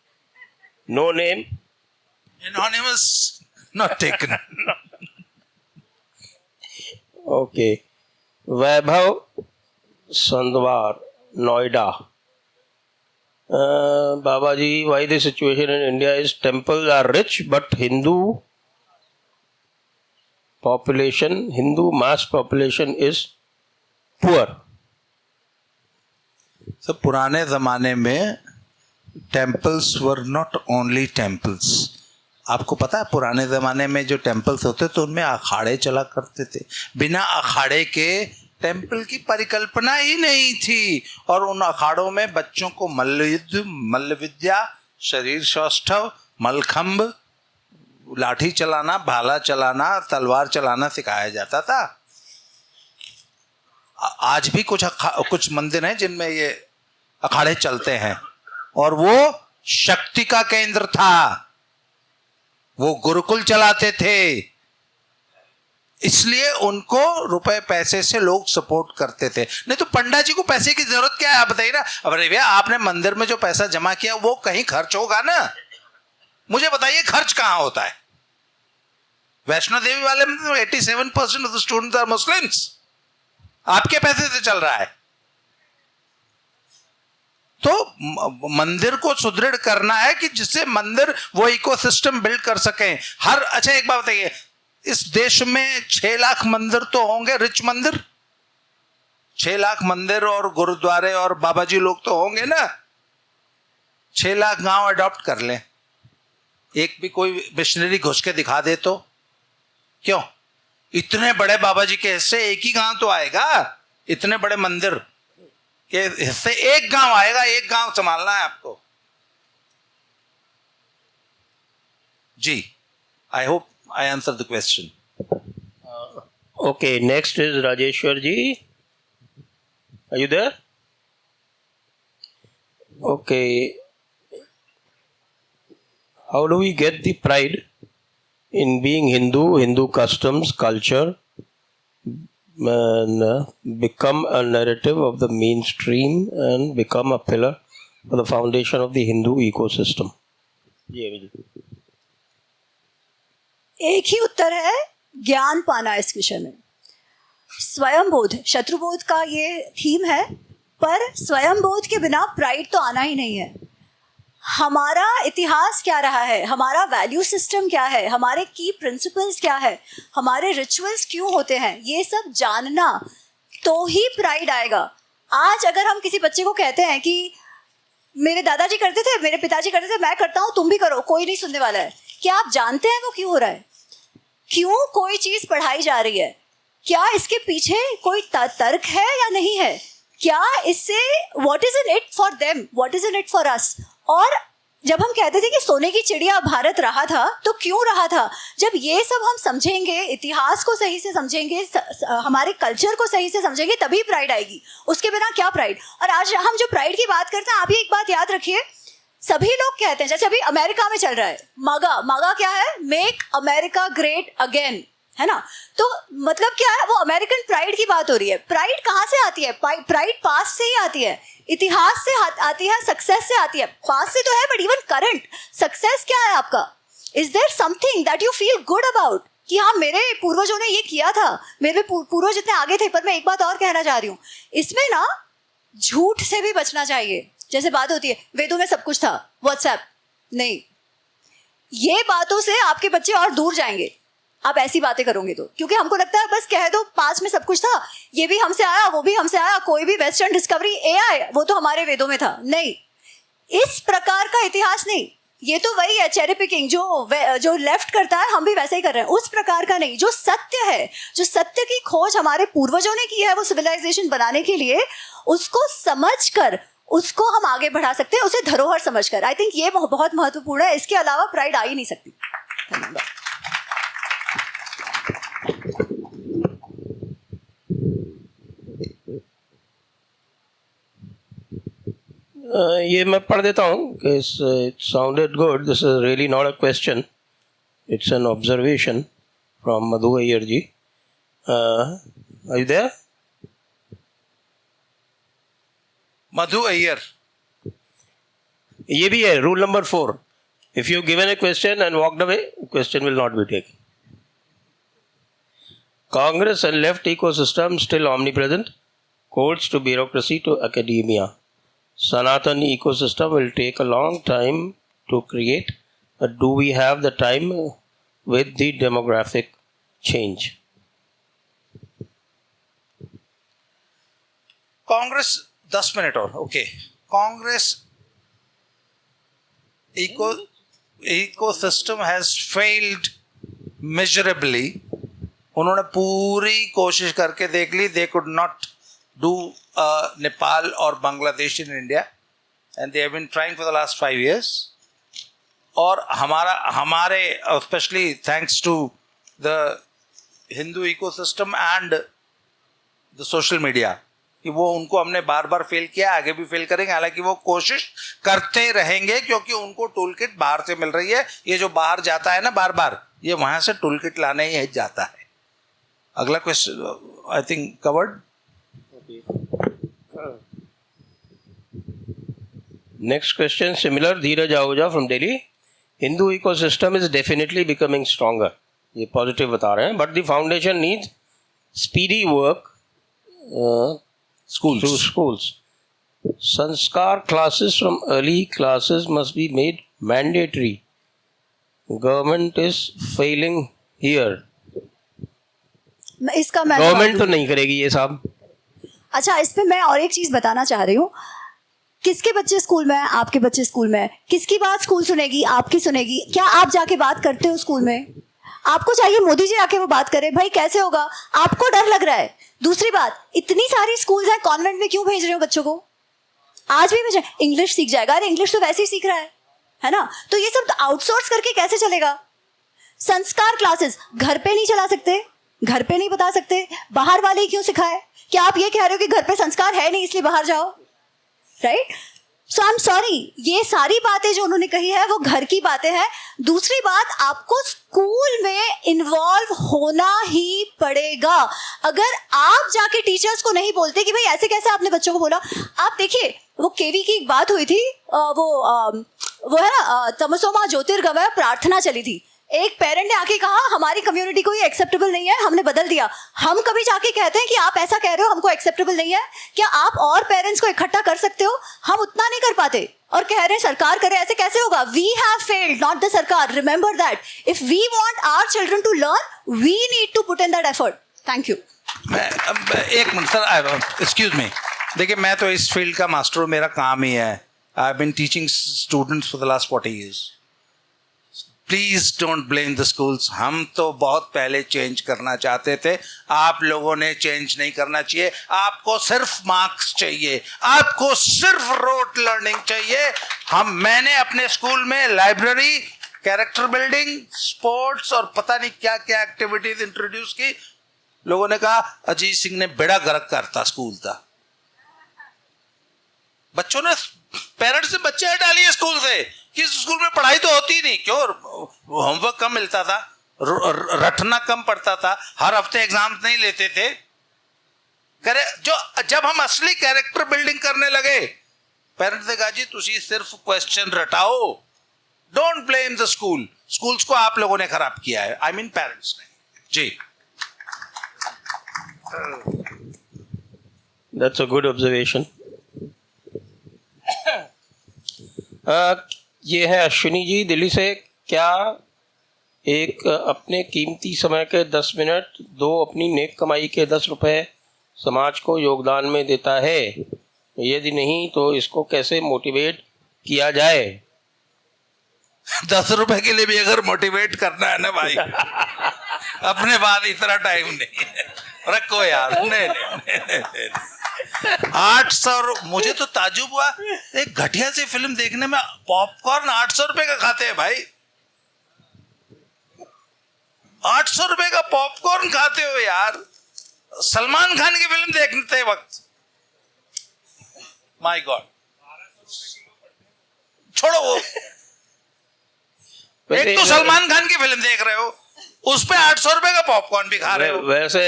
no name. Anonymous, not taken. Okay. Vaibhav संदवार, Noida. Baba ji, why the situation in India is temples are rich but Hindu mass population is poor? So पुराने जमाने में temples were not only temples. आपको पता है पुराने ज़माने में जो टेम्पल्स होते तो उनमें अखाड़े चला करते थे. बिना अखाड़े के टेम्पल की परिकल्पना ही नहीं थी. और उन अखाड़ों में बच्चों को मल्लयुद्ध, मल्ल विद्या, शरीर सौष्ठव, मलखंभ, लाठी चलाना, भाला चलाना, तलवार चलाना सिखाया जाता था. आज भी कुछ मंदिर हैं जिनमें ये अखाड़े चलते हैं, और वो शक्ति का केंद्र था. वो गुरुकुल चलाते थे, इसलिए उनको रुपए पैसे से लोग सपोर्ट करते थे. नहीं तो पंडा जी को पैसे की जरूरत क्या है, आप बताइए ना. अरे भैया, आपने मंदिर में जो पैसा जमा किया वो कहीं खर्च होगा ना. मुझे बताइए खर्च कहां होता है? वैष्णो देवी वाले में तो 87% of the students are Muslims. आपके पैसे से चल रहा है. तो मंदिर को सुदृढ़ करना है कि जिससे मंदिर वो इकोसिस्टम बिल्ड कर सकें. अच्छा एक बात बताइए, इस देश में 6 लाख मंदिर तो होंगे, रिच मंदिर. 6 लाख मंदिर और गुरुद्वारे और बाबा जी लोग तो होंगे ना. 6 लाख गांव अडॉप्ट कर लें, एक भी कोई मिशनरी घुस के दिखा दे तो. क्यों? इतने बड़े बाबा जी के हिस्से एक ही गांव तो आएगा. इतने बड़े मंदिर के हिस्से एक गांव आएगा. एक गांव संभालना है आपको. जी, I hope I answered the question. Okay, next is Rajeshwar ji. Are you there? Okay. How do we get the pride in being Hindu, Hindu customs, culture, and become a narrative of the mainstream and become a pillar for the foundation of the Hindu ecosystem? जी अभी जी. एक ही उत्तर है, ज्ञान पाना इस विषय में. स्वयं बोध, शत्रुबोध का ये थीम है, पर स्वयं बोध के बिना प्राइड तो आना ही नहीं है. हमारा इतिहास क्या रहा है, हमारा वैल्यू सिस्टम क्या है, हमारे की प्रिंसिपल्स क्या है, हमारे रिचुअल्स क्यों होते हैं, ये सब जानना तो ही प्राइड आएगा. आज अगर हम किसी बच्चे को कहते हैं कि मेरे दादाजी करते थे, मेरे पिताजी करते थे, मैं करता हूँ, तुम भी करो, कोई नहीं सुनने वाला है. क्या आप जानते हैं वो क्यों हो रहा है? क्यों कोई चीज पढ़ाई जा रही है? क्या इसके पीछे कोई तर्क है या नहीं है? क्या इससे what is in it for them, what is in it for us? और जब हम कहते थे कि सोने की चिड़िया भारत रहा था, तो क्यों रहा था? जब ये सब हम समझेंगे, इतिहास को सही से समझेंगे, हमारे कल्चर को सही से समझेंगे, तभी प्राइड आएगी. उसके बिना क्या प्राइड? और आज हम जो प्राइड की बात करते हैं, आप ये एक बात याद रखिए, सभी लोग कहते हैं, जैसे अभी अमेरिका में चल रहा है मागा. मागा क्या है? मेक अमेरिका ग्रेट अगेन, है ना? तो मतलब क्या है? वो अमेरिकन प्राइड की बात हो रही है. प्राइड कहाँ से आती है? प्राइड पास्ट से ही आती है, इतिहास से आती है, सक्सेस से आती है. पास्ट से तो है, बट इवन करंट सक्सेस क्या है आपका? Is there something that you feel good about कि हाँ मेरे पूर्वजों ने ये किया था, मेरे पूर्वज इतने आगे थे. पर मैं एक बात और कहना चाह रही हूँ, इसमें ना झूठ से भी बचना चाहिए. जैसे बात होती है वेदों में सब कुछ था, व्हाट्सएप नहीं. ये बातों से आपके बच्चे और दूर जाएंगे, आप ऐसी बातें करोगे तो. क्योंकि हमको लगता है बस कह दो पास में सब कुछ था, ये भी हमसे आया, वो भी हमसे आया, कोई भी वेस्टर्न डिस्कवरी, एआई, वो तो हमारे वेदों में था. नहीं, इस प्रकार का इतिहास नहीं. ये तो वही है चेरी पिकिंग, जो लेफ्ट करता है, हम भी वैसे ही कर रहे हैं. उस प्रकार का नहीं. जो सत्य है, जो सत्य की खोज हमारे पूर्वजों ने की है, वो सिविलाइजेशन बनाने के लिए, उसको समझकर उसको हम आगे बढ़ा सकते हैं, उसे धरोहर समझकर. आई थिंक ये बहुत महत्वपूर्ण है. इसके अलावा प्राइड आ ही नहीं सकती. धन्यवाद. ये मैं पढ़ देता हूँ कि it sounded good. This is really not a question. It's an observation from Madhu Iyer ji. Are you there? मधु अय्यर. ये भी है rule number 4. If you've given a question and walked away, question will not be taken. Congress and left ecosystem still omnipresent. Courts to bureaucracy to academia. Sanatan ecosystem will take a long time to create, but do we have the time with the demographic change? Congress 10 minute और okay. Congress ecosystem has failed measurably. उन्होंने पूरी कोशिश करके देख ली. They could not do Nepal और Bangladesh in India, and they have been trying for the last 5 years. और हमारे specially thanks to the Hindu ecosystem and the social media, कि वो उनको हमने बार बार फेल किया, आगे भी फेल करेंगे. हालांकि वो कोशिश करते रहेंगे, क्योंकि उनको टूल किट बाहर से मिल रही है. ये जो बाहर जाता है ना बार बार, ये वहां से टूल किट लाने ही जाता है. अगला question I think covered. Next question, similar, Dheeraj Ahuja from Delhi. Hindu ecosystem is definitely becoming stronger. ये positive बता रहे हैं, but the foundation needs speedy work through schools. Sanskar classes from early classes must be made mandatory. Government is failing here. इसका मैं government तो नहीं करेगी ये सब. अच्छा, इस पे मैं और एक चीज बताना चाह रही हूँ. किसके बच्चे स्कूल में हैं? आपके बच्चे स्कूल में हैं. किसकी बात स्कूल सुनेगी? आपकी सुनेगी. क्या आप जाके बात करते हो स्कूल में? आपको चाहिए मोदी जी आके वो बात करे. भाई कैसे होगा? आपको डर लग रहा है. दूसरी बात, इतनी सारी स्कूल्स हैं, कॉन्वेंट में क्यों भेज रहे हो बच्चों को? आज भी भेजें. इंग्लिश सीख जाएगा. अरे इंग्लिश तो वैसे ही सीख रहा है ना? तो ये सब आउटसोर्स करके कैसे चलेगा? संस्कार क्लासेस घर पे नहीं चला सकते. घर पे नहीं बता सकते, बाहर वाले ही क्यों सिखाए? क्या आप ये कह रहे हो कि घर पे संस्कार है नहीं इसलिए बाहर जाओ? Right? So I am sorry, ये सारी बातें जो उन्होंने कही है वो घर की बातें हैं। दूसरी बात, आपको स्कूल में इन्वॉल्व होना ही पड़ेगा। अगर आप जाके टीचर्स को नहीं बोलते कि भाई ऐसे कैसे आपने बच्चों को बोला। आप देखिए, वो केवी की एक बात हुई थी, वो है ना, तमसोमा ज्योतिर्गमय प्रार्थना चली थी। एक पेरेंट ने आके कहा हमारी कम्युनिटी को ये एक्सेप्टेबल नहीं है, हमने बदल दिया। हम कभी जाके कहते हैं कि आप ऐसा कह रहे हो हमको एक्सेप्टेबल नहीं है? क्या आप और पेरेंट्स को इकट्ठा कर सकते हो? हम उतना नहीं कर पाते और कह रहे हैं सरकार करे, ऐसे कैसे होगा? We have failed, not the सरकार। Remember that. If we want our children to learn, we need to put in that effort. Thank you. एक मिनट सर, एक्सक्यूज मी। देखिए, मैं तो इस फील्ड का मास्टर हूँ, मेरा काम ही है। I have been teaching students for the last 40 years। Please don't blame the schools. हम तो बहुत पहले चेंज करना चाहते थे, आप लोगों ने चेंज नहीं करना चाहिए। आपको सिर्फ मार्क्स चाहिए, आपको सिर्फ रोट लर्निंग चाहिए। मैंने अपने स्कूल में लाइब्रेरी, कैरेक्टर बिल्डिंग, स्पोर्ट्स और पता नहीं क्या क्या एक्टिविटीज इंट्रोड्यूस की। लोगों ने कहा अजीत सिंह ने बेड़ा गर्क करता स्कूल था। बच्चों ने, पेरेंट्स ने बच्चे हटा लिए स्कूल से कि स्कूल में पढ़ाई तो होती नहीं। क्यों? होमवर्क कम मिलता था, रटना कम पड़ता था, हर हफ्ते एग्जाम नहीं लेते थे। जब हम असली कैरेक्टर बिल्डिंग करने लगे, पेरेंट्स ने कहा जी तुसी सिर्फ क्वेश्चन रटाओ, don't blame the school. Schools को आप लोगों ने खराब किया है, आई मीन पेरेंट्स ने। जी, दैट्स अ गुड ऑब्जर्वेशन। ये है अश्विनी जी दिल्ली से। क्या एक अपने कीमती समय के 10 मिनट, 2 अपनी नेक कमाई के 10 रुपए समाज को योगदान में देता है? यदि नहीं तो इसको कैसे मोटिवेट किया जाए? 10 रुपए के लिए भी अगर मोटिवेट करना है ना भाई, अपने बाद इतना टाइम नहीं रखो यार। नहीं। 800, मुझे तो ताजुब हुआ, एक घटिया सी फिल्म देखने में पॉपकॉर्न 800 रुपए का खाते हैं भाई। 800 रुपए का पॉपकॉर्न खाते हो यार, सलमान खान की फिल्म देखते वक्त। माय गॉड, छोड़ो वो। एक तो सलमान खान की फिल्म देख रहे हो, उस पे 800 रुपए का पॉपकॉर्न भी खा रहे हो। वैसे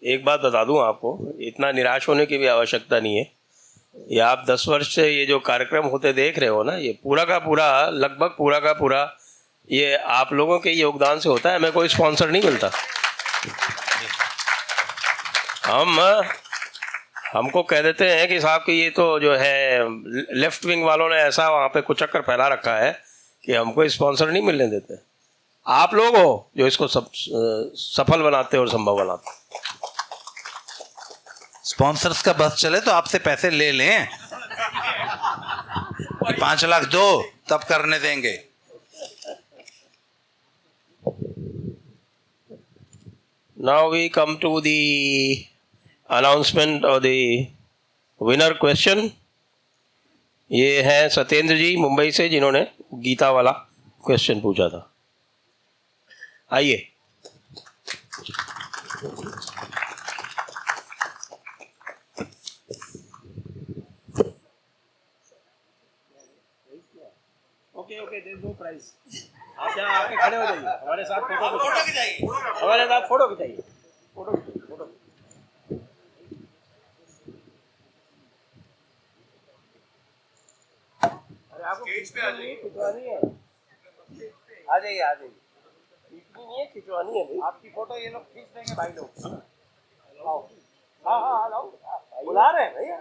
एक बात बता दूं आपको, इतना निराश होने की भी आवश्यकता नहीं है। ये आप 10 वर्ष से ये जो कार्यक्रम होते देख रहे हो ना, ये पूरा का पूरा, लगभग पूरा का पूरा ये आप लोगों के योगदान से होता है। हमें कोई स्पॉन्सर नहीं मिलता। हमको कह देते हैं कि साहब कि ये तो जो है लेफ्ट विंग वालों ने ऐसा वहाँ पे कुछ चक्कर फैला रखा है कि हमको स्पॉन्सर नहीं मिलने देते। आप लोग हो जो इसको सफल बनाते और संभव बनाते। स्पॉन्सर्स का बस चले तो आपसे पैसे ले लें, 5 लाख दो तब करने देंगे। Now we come to the announcement और द विनर क्वेश्चन। ये है सत्येंद्र जी मुंबई से, जिन्होंने गीता वाला क्वेश्चन पूछा था। आइए। ओके, दे दो प्राइज। आप यहाँ आके खड़े हो जाइए, हमारे साथ फोटो खिंचाइए, हमारे साथ फोटो खिंचाइए, फोटो। अरे आपको खिंचवानी है, आ जाइए। खींचनी है, खिंचवानी है भाई। आपकी फोटो ये लोग खींच देंगे भाई लोग। हाँ, लाओ, बुला रहे हैं भैया।